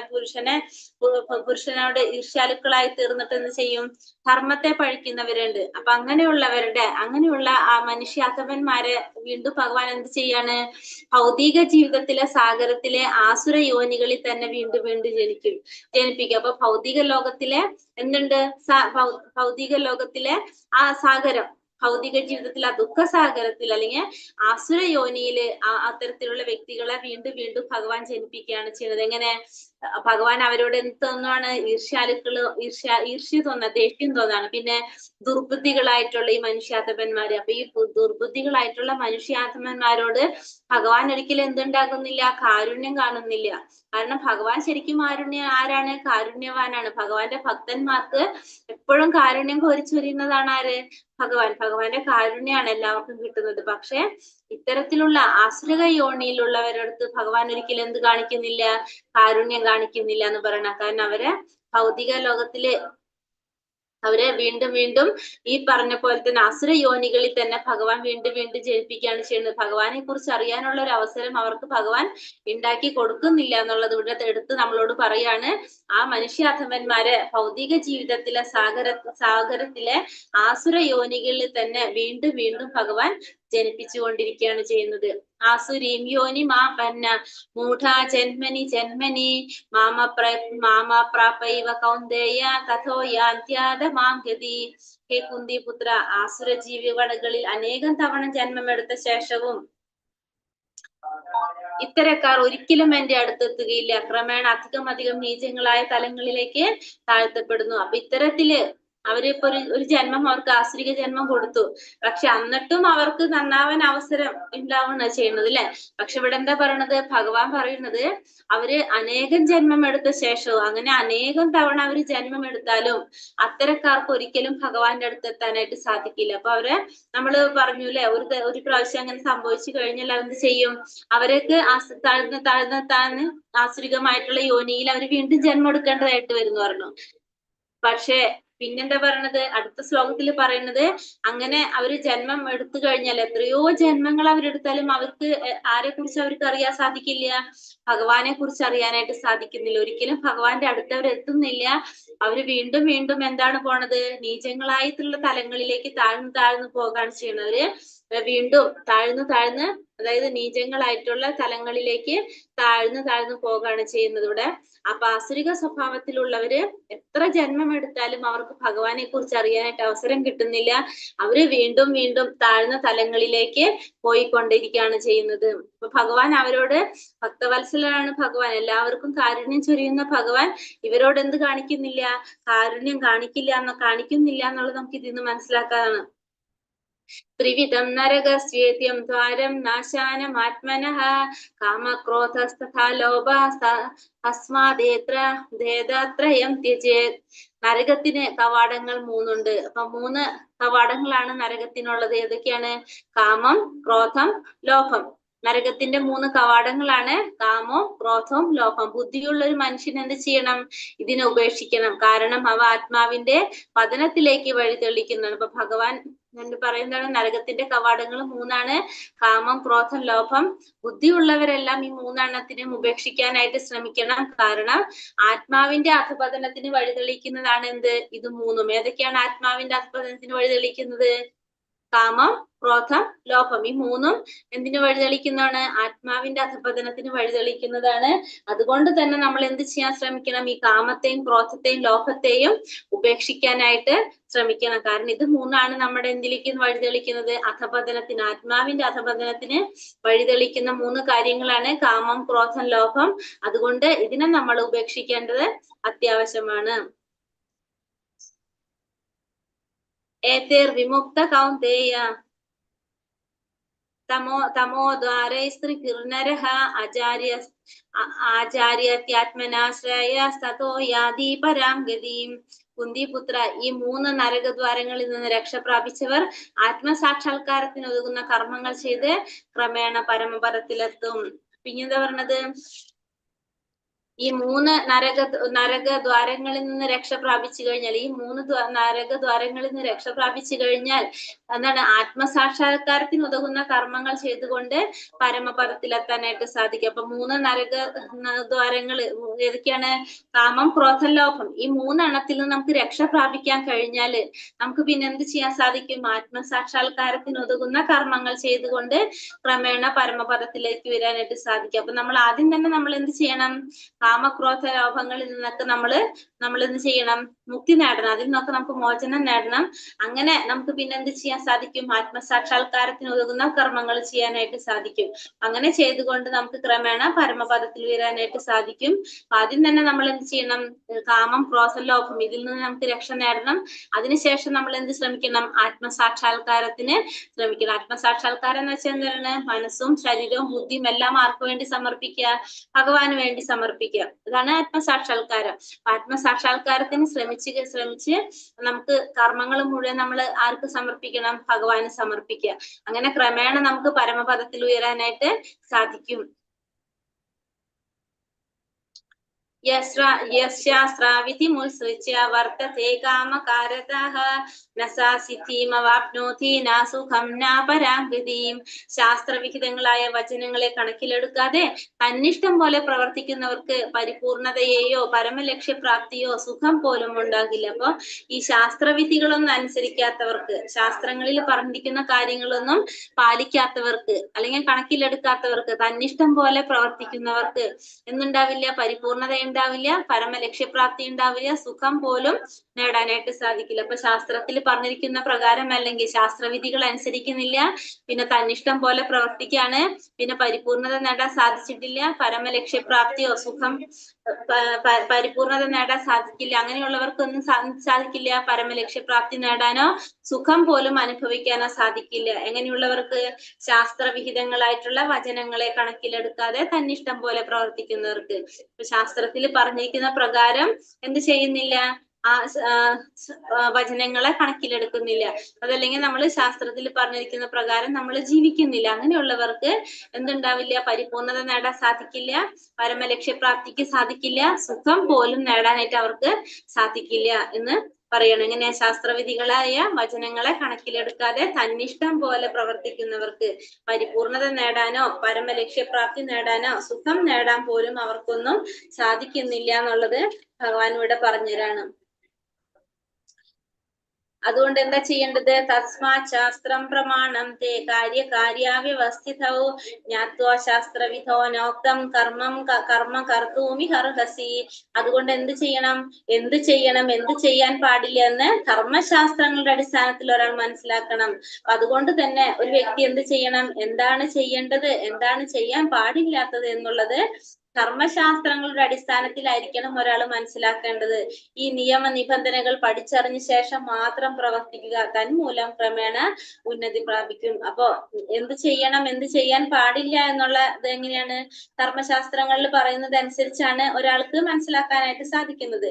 പുരുഷനോട് ഈർഷ്യാലുക്കളായി തീർന്നിട്ട് എന്ത് ചെയ്യും? ധർമ്മത്തെ പഴിക്കുന്നവരുണ്ട്. അപ്പൊ അങ്ങനെയുള്ള ആ മനുഷ്യാധമന്മാരെ വീണ്ടും ഭഗവാൻ എന്ത് ചെയ്യാണ്? ഭൗതിക ജീവിതത്തിലെ സാഗരത്തിലെ ആസുര യോനികളിൽ തന്നെ വീണ്ടും വീണ്ടും ജനിപ്പിക്കും. അപ്പൊ ഭൗതിക ലോകത്തിലെ എന്തുണ്ട്? ഭൗതിക ലോകത്തിലെ ആ സാഗരം, ഭൗതിക ജീവിതത്തിൽ ആ ദുഃഖസാഗരത്തിൽ അല്ലെങ്കിൽ ആസുര യോനിയില് അത്തരത്തിലുള്ള വ്യക്തികളെ വീണ്ടും വീണ്ടും ഭഗവാൻ ജനിപ്പിക്കുകയാണ് ചെയ്യുന്നത്. എങ്ങനെ? ഭഗവാൻ അവരോട് എന്ത് തോന്നുവാണ്? ഈർഷ്യ തോന്നുക, ദേഷ്യം തോന്നാണ്. പിന്നെ ദുർബുദ്ധികളായിട്ടുള്ള ഈ മനുഷ്യാധമന്മാര്, അപ്പൊ ഈ ദുർബുദ്ധികളായിട്ടുള്ള മനുഷ്യാധമന്മാരോട് ഭഗവാൻ ഒരിക്കലും എന്തുണ്ടാകുന്നില്ല? കാരുണ്യം കാണുന്നില്ല. കാരണം ഭഗവാൻ ശരിക്കും ആരാണ്? കാരുണ്യവാനാണ്. ഭഗവാന്റെ ഭക്തന്മാർക്ക് എപ്പോഴും കാരുണ്യം കോരിച്ചൊരിയുന്നതാണ് ആര്? ഭഗവാന്റെ കാരുണ്യമാണ് എല്ലാവർക്കും കിട്ടുന്നത്. പക്ഷെ ഇത്തരത്തിലുള്ള ആസുര യോനിയിലുള്ളവരടുത്ത് ഭഗവാൻ ഒരിക്കലും എന്ത് കാണിക്കുന്നില്ല? കാരുണ്യം കാണിക്കുന്നില്ല എന്ന് പറയണം. കാരണം അവരെ ഭൗതിക ലോകത്തില് അവരെ വീണ്ടും വീണ്ടും ഈ പറഞ്ഞ പോലെ തന്നെ അസുര യോനികളിൽ തന്നെ ഭഗവാൻ വീണ്ടും വീണ്ടും ജനിപ്പിക്കുകയാണ് ചെയ്യുന്നത്. ഭഗവാനെ കുറിച്ച് അറിയാനുള്ള ഒരു അവസരം അവർക്ക് ഭഗവാൻ ഉണ്ടാക്കി കൊടുക്കുന്നില്ല എന്നുള്ളത് ഇവിടെ എടുത്ത് നമ്മളോട് പറയാണ്. ആ മനുഷ്യാധമന്മാരെ ഭൗതിക ജീവിതത്തിലെ സാഗരത്തിലെ ആസുര യോനികളിൽ തന്നെ വീണ്ടും വീണ്ടും ഭഗവാൻ ജനിപ്പിച്ചുകൊണ്ടിരിക്കുകയാണ് ചെയ്യുന്നത്. ആസുരീം യോനി മാപന്ന മൂഢാ ജന്മനി ജന്മനി മാമ പ്രാപൈവ കൗന്ദേയ തഥോ യാന്ത്യാദമാം ഗതി. ഹേ കുന്തി പുത്ര, ആസുര ജീവികളിൽ അനേകം തവണ ജന്മമെടുത്ത ശേഷവും ഇത്തരക്കാർ ഒരിക്കലും എന്റെ അടുത്തെത്തുകയില്ല. ക്രമേണ അധികം നീചങ്ങളായ തലങ്ങളിലേക്ക് താഴ്ത്തപ്പെടുന്നു. അപ്പൊ ഇത്തരത്തില് അവരിപ്പോ ഒരു ജന്മം അവർക്ക് ആസുരിക ജന്മം കൊടുത്തു. പക്ഷെ എന്നിട്ടും അവർക്ക് നന്നാവാൻ അവസരം ഉണ്ടാവുകയാണ് ചെയ്യുന്നത് അല്ലെ. പക്ഷെ ഇവിടെ എന്താ പറയണത്? ഭഗവാൻ പറയുന്നത് അവര് അനേകം ജന്മം എടുത്ത ശേഷവും, അങ്ങനെ അനേകം തവണ അവര് ജന്മം എടുത്താലും അത്തരക്കാർക്ക് ഒരിക്കലും ഭഗവാന്റെ അടുത്ത് എത്താനായിട്ട് സാധിക്കില്ല. അപ്പൊ അവരെ നമ്മള് പറഞ്ഞു അല്ലെ, ഒരു പ്രാവശ്യം അങ്ങനെ സംഭവിച്ചു കഴിഞ്ഞാൽ അവരെന്ത് ചെയ്യും? അവർക്ക് താഴ്ന്ന് ആസുരികമായിട്ടുള്ള യോനിയിൽ അവർ വീണ്ടും ജന്മം എടുക്കേണ്ടതായിട്ട് വരുന്നു പറഞ്ഞു. പക്ഷെ പിന്നെന്താ പറയണത്? അടുത്ത ശ്ലോകത്തിൽ പറയുന്നത് അങ്ങനെ അവര് ജന്മം എടുത്തു കഴിഞ്ഞാൽ, എത്രയോ ജന്മങ്ങൾ അവരെടുത്താലും അവർക്ക് ആരെ കുറിച്ച് അവർക്ക് അറിയാൻ സാധിക്കില്ല? ഭഗവാനെ കുറിച്ച് അറിയാനായിട്ട് സാധിക്കുന്നില്ല. ഒരിക്കലും ഭഗവാന്റെ അടുത്ത് അവർ എത്തുന്നില്ല. അവര് വീണ്ടും വീണ്ടും എന്താണ് പോണത്? നീചങ്ങളായിട്ടുള്ള തലങ്ങളിലേക്ക് താഴ്ന്നു പോകാണ് ചെയ്യുന്നവര്. വീണ്ടും താഴ്ന്ന് അതായത് നീചങ്ങളായിട്ടുള്ള തലങ്ങളിലേക്ക് താഴ്ന്നു പോകാണ് ചെയ്യുന്നത് ഇവിടെ. അപ്പൊ ആസുരിക സ്വഭാവത്തിലുള്ളവര് എത്ര ജന്മം എടുത്താലും അവർക്ക് ഭഗവാനെ കുറിച്ച് അറിയാനായിട്ട് അവസരം കിട്ടുന്നില്ല. അവര് വീണ്ടും വീണ്ടും താഴ്ന്ന തലങ്ങളിലേക്ക് പോയിക്കൊണ്ടിരിക്കുകയാണ് ചെയ്യുന്നത്. അപ്പൊ ഭഗവാൻ അവരോട് ഭക്തവത്സലനാണ്. ഭഗവാൻ എല്ലാവർക്കും കാരുണ്യം ചൊരിയുന്ന ഭഗവാൻ ഇവരോട് എന്ത് കാണിക്കുന്നില്ല? കാരുണ്യം കാണിക്കുന്നില്ല എന്നുള്ളത് നമുക്ക് ഇതിന്ന് മനസ്സിലാക്കാതാണ്. ത്രിവിധം നരകസ്വേദ്യം ദ്വാരം നാശാനമാത്മനഃ കാമക്രോധസ്തഥാ ലോഭസ്മാദേത്രയം ത്യജേത്. നരകത്തിന് കവാടങ്ങൾ 3 ഉണ്ട്. അപ്പൊ 3 കവാടങ്ങളാണ് നരകത്തിനുള്ളത്. ഏതൊക്കെയാണ്? കാമം, ക്രോധം, ലോഭം. നരകത്തിന്റെ 3 കവാടങ്ങളാണ് കാമവും ക്രോധവും ലോഭം. ബുദ്ധിയുള്ള ഒരു മനുഷ്യൻ എന്ത് ചെയ്യണം? ഇതിനെ ഉപേക്ഷിക്കണം. കാരണം അവ ആത്മാവിന്റെ പതനത്തിലേക്ക് വഴിതെളിക്കുന്നതാണ്. അപ്പൊ ഭഗവാൻ പറയുന്നതാണ് നരകത്തിന്റെ കവാടങ്ങൾ 3 കാമം, ക്രോധം, ലോഭം. ബുദ്ധിയുള്ളവരെല്ലാം ഈ 3 ഉപേക്ഷിക്കാനായിട്ട് ശ്രമിക്കണം. കാരണം ആത്മാവിന്റെ അധപതനത്തിന് വഴിതെളിക്കുന്നതാണ് എന്ത്? ഇത് 3. ഏതൊക്കെയാണ് ആത്മാവിന്റെ അധപതനത്തിന് വഴിതെളിക്കുന്നത്? കാമം, ക്രോധം, ലോഭം. ഈ 3 എന്തിനു വഴിതെളിക്കുന്നതാണ്? ആത്മാവിന്റെ അധപതനത്തിന് വഴിതെളിക്കുന്നതാണ്. അതുകൊണ്ട് തന്നെ നമ്മൾ എന്ത് ചെയ്യാൻ ശ്രമിക്കണം? ഈ കാമത്തെയും ക്രോധത്തെയും ലോഭത്തെയും ഉപേക്ഷിക്കാനായിട്ട് ശ്രമിക്കണം. കാരണം ഇത് 3 നമ്മുടെ എന്തിലേക്ക് വഴിതെളിക്കുന്നത്? അധപതനത്തിന്, ആത്മാവിന്റെ അധപതനത്തിന് വഴിതെളിക്കുന്ന 3 കാര്യങ്ങളാണ് കാമം, ക്രോധം, ലോഭം. അതുകൊണ്ട് ഇതിനെ നമ്മൾ ഉപേക്ഷിക്കേണ്ടത് അത്യാവശ്യമാണ്. ഏതേർ വിമുക്ത കൗന്ദേയ തമോ ദ്വാരൈസ്ത്രീർനരഃ ആചാര്യാത്മനാശ്രയ സതോ യാതി പരാം ഗതിം. കുന്തിപുത്ര, ഈ 3 നരകദ്വാരങ്ങളിൽ നിന്ന് രക്ഷ പ്രാപിച്ചവർ ആത്മസാക്ഷാത്കാരത്തിന് ഒതുങ്ങുന്ന കർമ്മങ്ങൾ ചെയ്ത് ക്രമേണ പരമപദത്തിലെത്തും. പിന്നെന്താ പറഞ്ഞത്? ഈ 3 നരകദ്വാരങ്ങളിൽ നിന്ന് രക്ഷ പ്രാപിച്ചു കഴിഞ്ഞാൽ, ഈ 3 നരകദ്വാരങ്ങളിൽ നിന്ന് രക്ഷ പ്രാപിച്ചു കഴിഞ്ഞാൽ എന്താണ്? ആത്മസാക്ഷാത്കാരത്തിന് ഉതകുന്ന കർമ്മങ്ങൾ ചെയ്തുകൊണ്ട് പരമപദത്തിലെത്താനായിട്ട് സാധിക്കും. അപ്പൊ 3 നരകദ്വാരങ്ങൾ ഏതൊക്കെയാണ്? കാമം, ക്രോധം, ലോഭം. ഈ 3 നിന്ന് നമുക്ക് രക്ഷ പ്രാപിക്കാൻ കഴിഞ്ഞാല് നമുക്ക് പിന്നെ എന്ത് ചെയ്യാൻ സാധിക്കും? ആത്മസാക്ഷാത്കാരത്തിന് ഉതകുന്ന കർമ്മങ്ങൾ ചെയ്തുകൊണ്ട് ക്രമേണ പരമപദത്തിലേക്ക് വരാനായിട്ട് സാധിക്കും. അപ്പൊ നമ്മൾ ആദ്യം തന്നെ നമ്മൾ എന്ത് ചെയ്യണം? കാമക്രോധ ലോഭങ്ങളിൽ നിന്നൊക്കെ നമ്മൾ എന്ത് ചെയ്യണം? മുക്തി നേടണം. അതിൽ നിന്നൊക്കെ നമുക്ക് മോചനം നേടണം. അങ്ങനെ നമുക്ക് പിന്നെ എന്ത് ചെയ്യാൻ സാധിക്കും? ആത്മസാക്ഷാത്കാരത്തിന് ഉതകുന്ന കർമ്മങ്ങൾ ചെയ്യാനായിട്ട് സാധിക്കും. അങ്ങനെ ചെയ്തുകൊണ്ട് നമുക്ക് ക്രമേണ പരമപദത്തിൽ വരാനായിട്ട് സാധിക്കും. ആദ്യം തന്നെ നമ്മൾ എന്ത് ചെയ്യണം? കാമം, ക്രോധം, ലോഭം ഇതിൽ നിന്ന് നമുക്ക് രക്ഷ നേടണം. അതിനുശേഷം നമ്മൾ എന്ത് ശ്രമിക്കണം? ആത്മസാക്ഷാത്കാരത്തിന് ശ്രമിക്കണം. ആത്മസാക്ഷാത്കാരം എന്ന് വെച്ചാൽ എന്താണ്? മനസ്സും ശരീരവും ബുദ്ധിയും എല്ലാം ആർക്ക് വേണ്ടി സമർപ്പിക്കുക? ഭഗവാന് വേണ്ടി സമർപ്പിക്കുക. ഇതാണ് ആത്മസാക്ഷാത്കാരം. ആത്മസാക്ഷാത്കാരത്തിന് ശ്രമിച്ച് നമുക്ക് കർമ്മങ്ങൾ മുഴുവൻ നമ്മൾ ആർക്ക് സമർപ്പിക്കണം? ഭഗവാന് സമർപ്പിക്കുക. അങ്ങനെ ക്രമേണ നമുക്ക് പരമപദത്തിൽ ഉയരാനായിട്ട് സാധിക്കും. യസ്യാസ്രാവിധി മുത്സൃജ്യ വർത്തതേ കാമകാരതഃ ന സാ സിദ്ധിമവാപ്നോതി ന സുഖം ന പരാം ഗതിം. ശാസ്ത്രവിഹിതങ്ങളായ വചനങ്ങളെ കണക്കിലെടുക്കാതെ തന്നിഷ്ടം പോലെ പ്രവർത്തിക്കുന്നവർക്ക് പരിപൂർണതയെയോ പരമലക്ഷ്യപ്രാപ്തിയോ സുഖം പോലും ഉണ്ടാകില്ല. അപ്പൊ ഈ ശാസ്ത്രവിധികളൊന്നും അനുസരിക്കാത്തവർക്ക്, ശാസ്ത്രങ്ങളിൽ പറഞ്ഞിരിക്കുന്ന കാര്യങ്ങളൊന്നും പാലിക്കാത്തവർക്ക്, അല്ലെങ്കിൽ കണക്കിലെടുക്കാത്തവർക്ക്, തന്നിഷ്ടം പോലെ പ്രവർത്തിക്കുന്നവർക്ക് എന്തുണ്ടാവില്ല? പരിപൂർണത ഉണ്ടാവില്ല, പരമലക്ഷ്യപ്രാപ്തി ഉണ്ടാവില്ല, സുഖം പോലും നേടാനായിട്ട് സാധിക്കില്ല. അപ്പൊ ശാസ്ത്രത്തിൽ പറഞ്ഞിരിക്കുന്ന പ്രകാരം അല്ലെങ്കിൽ ശാസ്ത്രവിധികൾ അനുസരിക്കുന്നില്ല, പിന്നെ തന്നിഷ്ടം പോലെ പ്രവർത്തിക്കാണ്, പിന്നെ പരിപൂർണത നേടാൻ സാധിച്ചിട്ടില്ല, പരമലക്ഷ്യപ്രാപ്തിയോ സുഖം പരിപൂർണത നേടാൻ സാധിക്കില്ല. അങ്ങനെയുള്ളവർക്കൊന്നും സാധിക്കില്ല പരമലക്ഷ്യപ്രാപ്തി നേടാനോ സുഖം പോലും അനുഭവിക്കാനോ സാധിക്കില്ല. എങ്ങനെയുള്ളവർക്ക്? ശാസ്ത്രവിഹിതങ്ങളായിട്ടുള്ള വചനങ്ങളെ കണക്കിലെടുക്കാതെ തന്നിഷ്ടം പോലെ പ്രവർത്തിക്കുന്നവർക്ക്. ശാസ്ത്രത്തിൽ പറഞ്ഞിരിക്കുന്ന പ്രകാരം എന്ത് ചെയ്യുന്നില്ല? വചനങ്ങളെ കണക്കിലെടുക്കുന്നില്ല. അതല്ലെങ്കിൽ നമ്മൾ ശാസ്ത്രത്തിൽ പറഞ്ഞിരിക്കുന്ന പ്രകാരം നമ്മൾ ജീവിക്കുന്നില്ല. അങ്ങനെയുള്ളവർക്ക് എന്തുണ്ടാവില്ല? പരിപൂർണത നേടാൻ സാധിക്കില്ല, പരമലക്ഷ്യപ്രാപ്തിക്ക് സാധിക്കില്ല, സുഖം പോലും നേടാനായിട്ട് അവർക്ക് സാധിക്കില്ല എന്ന് പറയണം. എങ്ങനെ? ശാസ്ത്രവിധികളായ വചനങ്ങളെ കണക്കിലെടുക്കാതെ തന്നിഷ്ടം പോലെ പ്രവർത്തിക്കുന്നവർക്ക് പരിപൂർണത നേടാനോ പരമലക്ഷ്യപ്രാപ്തി നേടാനോ സുഖം നേടാൻ പോലും അവർക്കൊന്നും സാധിക്കുന്നില്ല എന്നുള്ളത് ഭഗവാൻ ഇവിടെ പറഞ്ഞുതരാണ്. അതുകൊണ്ട് എന്താ ചെയ്യേണ്ടത്? തസ്മാത് ശാസ്ത്രം പ്രമാണം തേ കാര്യകാര്യാവ്യവസ്ഥിതൗ ജ്ഞാത്വാ ശാസ്ത്രവിധോ നോക്തം കർമ്മ കർത്തൂമി ഹർഹസി. അതുകൊണ്ട് എന്ത് ചെയ്യണം, എന്ത് ചെയ്യാൻ പാടില്ല എന്ന് കർമ്മശാസ്ത്രങ്ങളുടെ അടിസ്ഥാനത്തിൽ ഒരാൾ മനസ്സിലാക്കണം. അതുകൊണ്ട് തന്നെ ഒരു വ്യക്തി എന്ത് ചെയ്യണം, എന്താണ് ചെയ്യേണ്ടത്, എന്താണ് ചെയ്യാൻ പാടില്ലാത്തത് എന്നുള്ളത് കർമ്മശാസ്ത്രങ്ങളുടെ അടിസ്ഥാനത്തിലായിരിക്കണം ഒരാൾ മനസ്സിലാക്കേണ്ടത്. ഈ നിയമ നിബന്ധനകൾ പഠിച്ചറിഞ്ഞ ശേഷം മാത്രം പ്രവർത്തിക്കുക. തന്മൂലം ക്രമേണ ഉന്നതി പ്രാപിക്കും. അപ്പോ എന്ത് ചെയ്യണം, എന്ത് ചെയ്യാൻ പാടില്ല എന്നുള്ളത് എങ്ങനെയാണ് കർമ്മശാസ്ത്രങ്ങളിൽ പറയുന്നത് അനുസരിച്ചാണ് ഒരാൾക്ക് മനസ്സിലാക്കാനായിട്ട് സാധിക്കുന്നത്.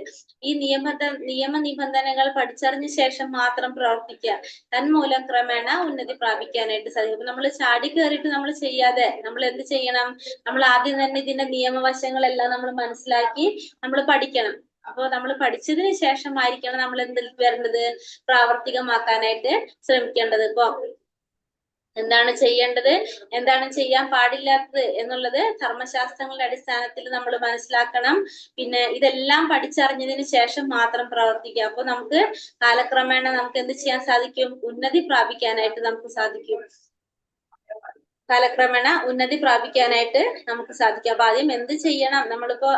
ഈ നിയമ നിബന്ധനകൾ പഠിച്ചറിഞ്ഞ ശേഷം മാത്രം പ്രവർത്തിക്കുക. തന്മൂലം ക്രമേണ ഉന്നതി പ്രാപിക്കാനായിട്ട് സാധിക്കും. അപ്പൊ നമ്മൾ ചാടി കയറിയിട്ട് നമ്മൾ ചെയ്യാതെ നമ്മൾ എന്ത് ചെയ്യണം, നമ്മൾ ആദ്യം തന്നെ ഇതിന്റെ നിയമവശങ്ങളെല്ലാം നമ്മൾ മനസ്സിലാക്കി നമ്മൾ പഠിക്കണം. അപ്പൊ നമ്മൾ പഠിച്ചതിന് ശേഷമായിരിക്കണം നമ്മൾ എന്തിൽ വരേണ്ടത്, പ്രാവർത്തികമാക്കാനായിട്ട് ശ്രമിക്കേണ്ടത്. ഇപ്പൊ എന്താണ് ചെയ്യേണ്ടത്, എന്താണ് ചെയ്യാൻ പാടില്ലാത്തത് എന്നുള്ളത് ധർമ്മശാസ്ത്രങ്ങളുടെ അടിസ്ഥാനത്തിൽ നമ്മൾ മനസ്സിലാക്കണം. പിന്നെ ഇതെല്ലാം പഠിച്ചറിഞ്ഞതിന് ശേഷം മാത്രം പ്രവർത്തിക്കുക. അപ്പൊ നമുക്ക് കാലക്രമേണ നമുക്ക് എന്ത് ചെയ്യാൻ സാധിക്കും, ഉന്നതി പ്രാപിക്കാനായിട്ട് നമുക്ക് സാധിക്കും. കാലക്രമേണ ഉന്നതി പ്രാപിക്കാനായിട്ട് നമുക്ക് സാധിക്കും. അപ്പൊ ആദ്യം എന്ത് ചെയ്യണം, നമ്മളിപ്പോ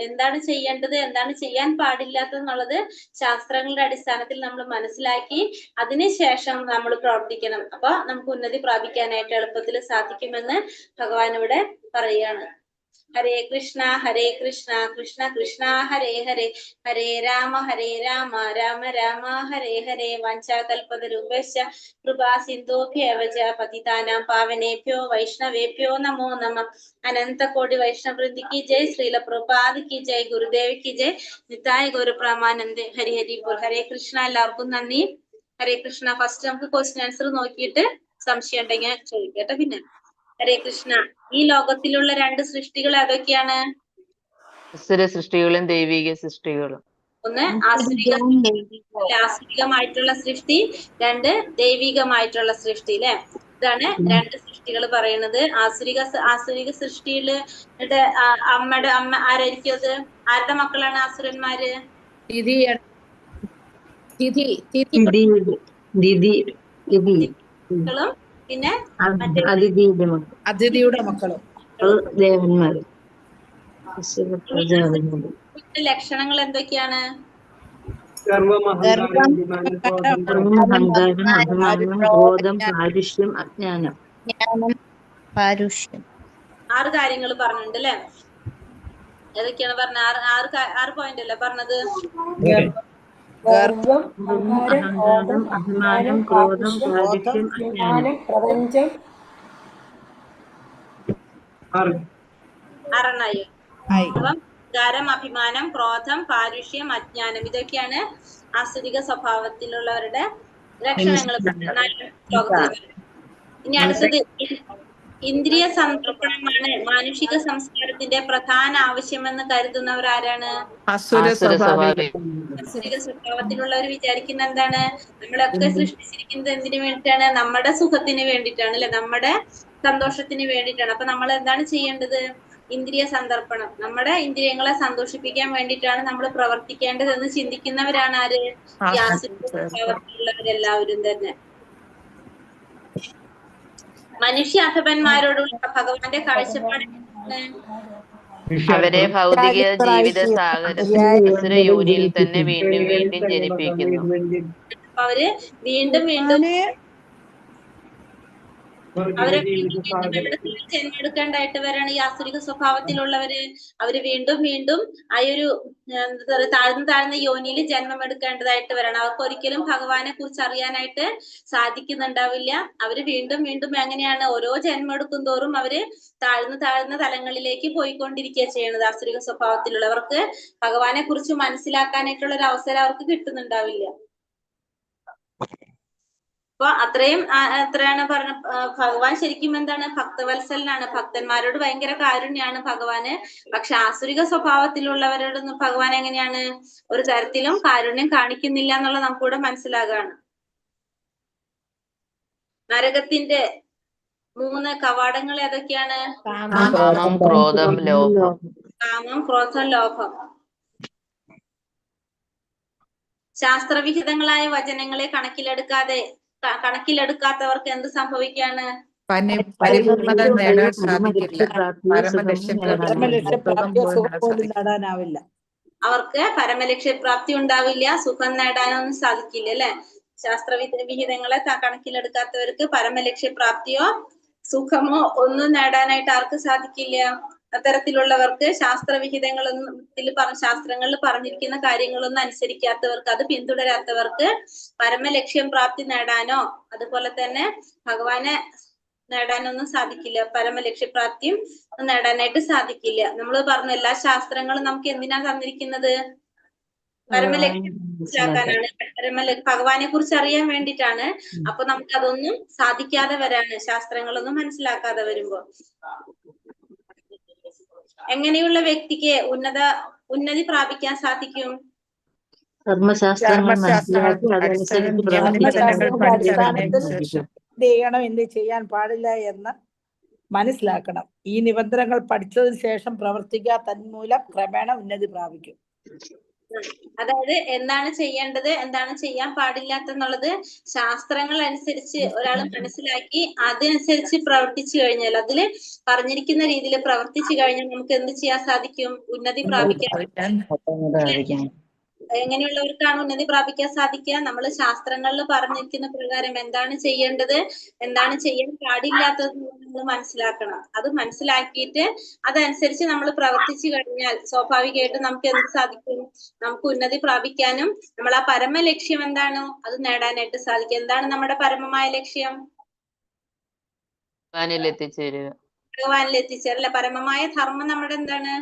എന്താണ് ചെയ്യേണ്ടത്, എന്താണ് ചെയ്യാൻ പാടില്ലാത്തത് എന്നുള്ളത് ശാസ്ത്രങ്ങളുടെ അടിസ്ഥാനത്തിൽ നമ്മൾ മനസ്സിലാക്കി അതിനുശേഷം നമ്മൾ പ്രവർത്തിക്കണം. അപ്പൊ നമുക്ക് ഉന്നതി പ്രാപിക്കാനായിട്ട് എളുപ്പത്തിൽ സാധിക്കുമെന്ന് ഭഗവാൻ ഇവിടെ പറയുകയാണ്. ഹരേ കൃഷ്ണ കൃഷ്ണ കൃഷ്ണ ഹരേ ഹരേ, ഹരേ രാമ രാമ രാമ ഹരേ ഹരേ. വാഞ്ചാകൽപതരൂപശ്ച കൃപാ സിന്ധോഭ്യവ ച പതിതാനാം പാവനേഭ്യോ വൈഷ്ണവേഭ്യോ നമോ നമഃ. അനന്ത കോടി വൈഷ്ണവൃന്ദി की जय, श्रील प्रभुपाद की जय, गुरुदेव की जय, നിതായ ഗുരു പ്രമാനന്ദേ. ഹരി ഹരി ബോൾ. ഹരേ കൃഷ്ണ. എല്ലാവർക്കും നന്ദി. ഹരേ കൃഷ്ണ. ഫസ്റ്റ് നമുക്ക് ക്വസ്റ്റ്യൻ ആൻസർ നോക്കിയിട്ട് സംശയം ഉണ്ടെങ്കിൽ ചോദിക്കട്ടെ. പിന്നെ ഹരേ കൃഷ്ണ. ഈ ലോകത്തിലുള്ള രണ്ട് സൃഷ്ടികൾ ഏതൊക്കെയാണ്? അസുര സൃഷ്ടികളും ദൈവിക സൃഷ്ടികളും. ഒന്ന് ആസുരികമായിട്ടുള്ള സൃഷ്ടി, രണ്ട് ദൈവികമായിട്ടുള്ള സൃഷ്ടി അല്ലെ. ഇതാണ് രണ്ട് സൃഷ്ടികൾ പറയുന്നത്. ആസുരിക സൃഷ്ടിയില് അമ്മ ആരായിരിക്കും അത്? ആരുടെ മക്കളാണ് ആസുരന്മാര്? മക്കളും പിന്നെ അതിഥിയുടെ മക്കളും ദേവന്മാരും. ലക്ഷണങ്ങൾ എന്തൊക്കെയാണ്? അഹങ്കാരം, അഭിമാനം, ക്രോധം, പാരുഷ്യം, അജ്ഞാനം. പാരുഷ്യം. 6 കാര്യങ്ങൾ പറഞ്ഞിട്ടുണ്ട് അല്ലെ. ഏതൊക്കെയാണ് പറഞ്ഞ? 6 പോയിന്റ് അല്ലേ പറഞ്ഞത്? അഹങ്കാരം, അഭിമാനം, ക്രോധം, പാരുഷ്യം, അജ്ഞാനം. 6 അപ്പം അഹങ്കാരം, അഭിമാനം, ക്രോധം, പാരുഷ്യം, അജ്ഞാനം, ഇതൊക്കെയാണ് ആസുരിക സ്വഭാവത്തിലുള്ളവരുടെ ലക്ഷണങ്ങൾ. ഇനി അടുത്തത് ഇന്ദ്രിയ സംതൃപ്തമാണ് മാനുഷിക സംസ്കാരത്തിന്റെ പ്രധാന ആവശ്യമെന്ന് കരുതുന്നവർ ആരാണ്? ആസുരിക സ്വഭാവത്തിലുള്ളവർ വിചാരിക്കുന്ന എന്താണ്, നമ്മളൊക്കെ സൃഷ്ടിച്ചിരിക്കുന്നത് എന്തിനു വേണ്ടിയിട്ടാണ്? നമ്മുടെ സുഖത്തിന് വേണ്ടിയിട്ടാണ് അല്ലെ, നമ്മുടെ സന്തോഷത്തിന് വേണ്ടിയിട്ടാണ്. അപ്പൊ നമ്മൾ എന്താണ് ചെയ്യേണ്ടത്? ഇന്ദ്രിയ സന്ദർപ്പണം, നമ്മുടെ ഇന്ദ്രിയങ്ങളെ സന്തോഷിപ്പിക്കാൻ വേണ്ടിയിട്ടാണ് നമ്മൾ പ്രവർത്തിക്കേണ്ടതെന്ന് ചിന്തിക്കുന്നവരാണ് ആര്? ഈ ആസുരിക സ്വഭാവത്തിലുള്ളവരെല്ലാവരും തന്നെ. മനുഷ്യ അധപന്മാരോടുള്ള ഭഗവാന്റെ കാഴ്ചപ്പാട് അവരെ ഭൗതിക ജീവിത സാഗര യോനിയിൽ തന്നെ വീണ്ടും വീണ്ടും ജനിപ്പിക്കുന്നു. അവര് വീണ്ടും വീണ്ടും അവരെ ജന്മെടുക്കേണ്ടായിട്ട് വരാണ്. ഈ ആസുരിക സ്വഭാവത്തിലുള്ളവര് അവര് വീണ്ടും വീണ്ടും ആ ഒരു താഴ്ന്ന യോനിയിൽ ജന്മം എടുക്കേണ്ടതായിട്ട് വരണം. അവർക്ക് ഒരിക്കലും ഭഗവാനെ കുറിച്ച് അറിയാനായിട്ട് സാധിക്കുന്നുണ്ടാവില്ല. അവര് വീണ്ടും വീണ്ടും എങ്ങനെയാണ് ഓരോ ജന്മം എടുക്കും തോറും അവര് താഴ്ന്ന തലങ്ങളിലേക്ക് പോയിക്കൊണ്ടിരിക്കുക ചെയ്യണത്. ആസുരിക സ്വഭാവത്തിലുള്ളവർക്ക് ഭഗവാനെ കുറിച്ച് മനസ്സിലാക്കാനായിട്ടുള്ള ഒരു അവസരം അവർക്ക് കിട്ടുന്നുണ്ടാവില്ല. അപ്പൊ എത്രയാണ് പറഞ്ഞ ഭഗവാൻ ശരിക്കും എന്താണ്? ഭക്തവത്സലനാണ്. ഭക്തന്മാരോട് ഭയങ്കര കാരുണ്യാണ് ഭഗവാന്. പക്ഷെ ആസുരിക സ്വഭാവത്തിലുള്ളവരോടൊന്നും ഭഗവാൻ എങ്ങനെയാണ്? ഒരു തരത്തിലും കാരുണ്യം കാണിക്കുന്നില്ല എന്നുള്ളത് നമുക്കിവിടെ മനസ്സിലാകാണ്. നരകത്തിന്റെ 3 കവാടങ്ങൾ ഏതൊക്കെയാണ്? കാമം, ക്രോധം, ലോഭം. കാമം, ക്രോധം, ലോഭം. ശാസ്ത്രവിഹിതങ്ങളായ വചനങ്ങളെ കണക്കിലെടുക്കാത്തവർക്ക് എന്ത് സംഭവിക്കാണ്? പരിപൂർണത നേടാൻ സാധിക്കില്ല. നേടാനാവില്ല. അവർക്ക് പരമലക്ഷ്യപ്രാപ്തി ഉണ്ടാവില്ല, സുഖം നേടാനൊന്നും സാധിക്കില്ല അല്ലെ. ശാസ്ത്രവിഹിതങ്ങളെ കണക്കിലെടുക്കാത്തവർക്ക് പരമലക്ഷ്യപ്രാപ്തിയോ സുഖമോ ഒന്നും നേടാനായിട്ട് ആർക്ക് സാധിക്കില്ല? അത്തരത്തിലുള്ളവർക്ക് ശാസ്ത്രങ്ങളിൽ പറഞ്ഞിരിക്കുന്ന കാര്യങ്ങളൊന്നും അനുസരിക്കാത്തവർക്ക്, അത് പിന്തുടരാത്തവർക്ക് പരമലക്ഷ്യം പ്രാപ്തി നേടാനോ അതുപോലെ തന്നെ ഭഗവാനെ നേടാനൊന്നും സാധിക്കില്ല. പരമലക്ഷ്യപ്രാപ്തിയും നേടാനായിട്ട് സാധിക്കില്ല. നമ്മൾ പറഞ്ഞു എല്ലാ ശാസ്ത്രങ്ങളും നമുക്ക് എന്തിനാ തന്നിരിക്കുന്നത്? പരമലക്ഷ്യം മനസ്സിലാക്കാനാണ്, ഭഗവാനെ കുറിച്ച് അറിയാൻ വേണ്ടിയിട്ടാണ്. അപ്പൊ നമുക്ക് അതൊന്നും സാധിക്കാതെ വരാണ്, ശാസ്ത്രങ്ങളൊന്നും മനസ്സിലാക്കാതെ വരുമ്പോ. എങ്ങനെയുള്ള വ്യക്തിക്ക് ഉന്നതി പ്രാപിക്കാൻ സാധിക്കും? കർമ്മശാസ്ത്രങ്ങൾ മനസ്സിലാക്കി അതനുസരിച്ച് പ്രവർത്തിക്കാൻ എന്ത് ചെയ്യണം, എന്ത് ചെയ്യാൻ പാടില്ല എന്ന് മനസ്സിലാക്കണം. ഈ നിബന്ധനകൾ പഠിച്ചതിന് ശേഷം പ്രവർത്തിക്കുക, തന്മൂലം ക്രമേണ ഉന്നതി പ്രാപിക്കും. അതായത് എന്താണ് ചെയ്യേണ്ടത്, എന്താണ് ചെയ്യാൻ പാടില്ലാത്തെന്നുള്ളത് ശാസ്ത്രങ്ങൾ അനുസരിച്ച് ഒരാൾ മനസ്സിലാക്കി അതിനനുസരിച്ച് പ്രവർത്തിച്ചു കഴിഞ്ഞാൽ, അതില് പറഞ്ഞിരിക്കുന്ന രീതിയിൽ പ്രവർത്തിച്ചു കഴിഞ്ഞാൽ നമുക്ക് എന്ത് ചെയ്യാൻ സാധിക്കും? ഉന്നതി പ്രാപിക്കാൻ. എങ്ങനെയുള്ളവർക്കാണ് ഉന്നതി പ്രാപിക്കാൻ സാധിക്കുക? നമ്മൾ ശാസ്ത്രങ്ങളിൽ പറഞ്ഞിരിക്കുന്ന പ്രകാരം എന്താണ് ചെയ്യേണ്ടത്, എന്താണ് ചെയ്യാൻ പാടില്ലാത്തത് നമ്മൾ മനസ്സിലാക്കണം. അത് മനസ്സിലാക്കിയിട്ട് അതനുസരിച്ച് നമ്മൾ പ്രവർത്തിച്ചു കഴിഞ്ഞാൽ സ്വാഭാവികമായിട്ടും നമുക്ക് എന്ത് സാധിക്കും? നമുക്ക് ഉന്നതി പ്രാപിക്കാനും നമ്മൾ ആ പരമ ലക്ഷ്യം എന്താണോ അത് നേടാനായിട്ട് സാധിക്കും. എന്താണ് നമ്മുടെ പരമമായ ലക്ഷ്യം? ഭഗവാനിൽ എത്തിച്ചേരല്ല. പരമമായ ധർമ്മം നമ്മുടെ എന്താണ്?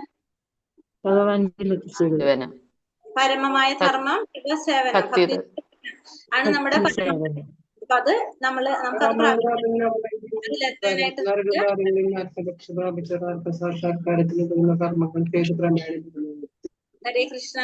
പരമമായ ധർമ്മം സേവനം ആണ് നമ്മുടെ അപ്പൊ അത് നമുക്കത് അതിലെത്താനായിട്ട് ഹരേ കൃഷ്ണ.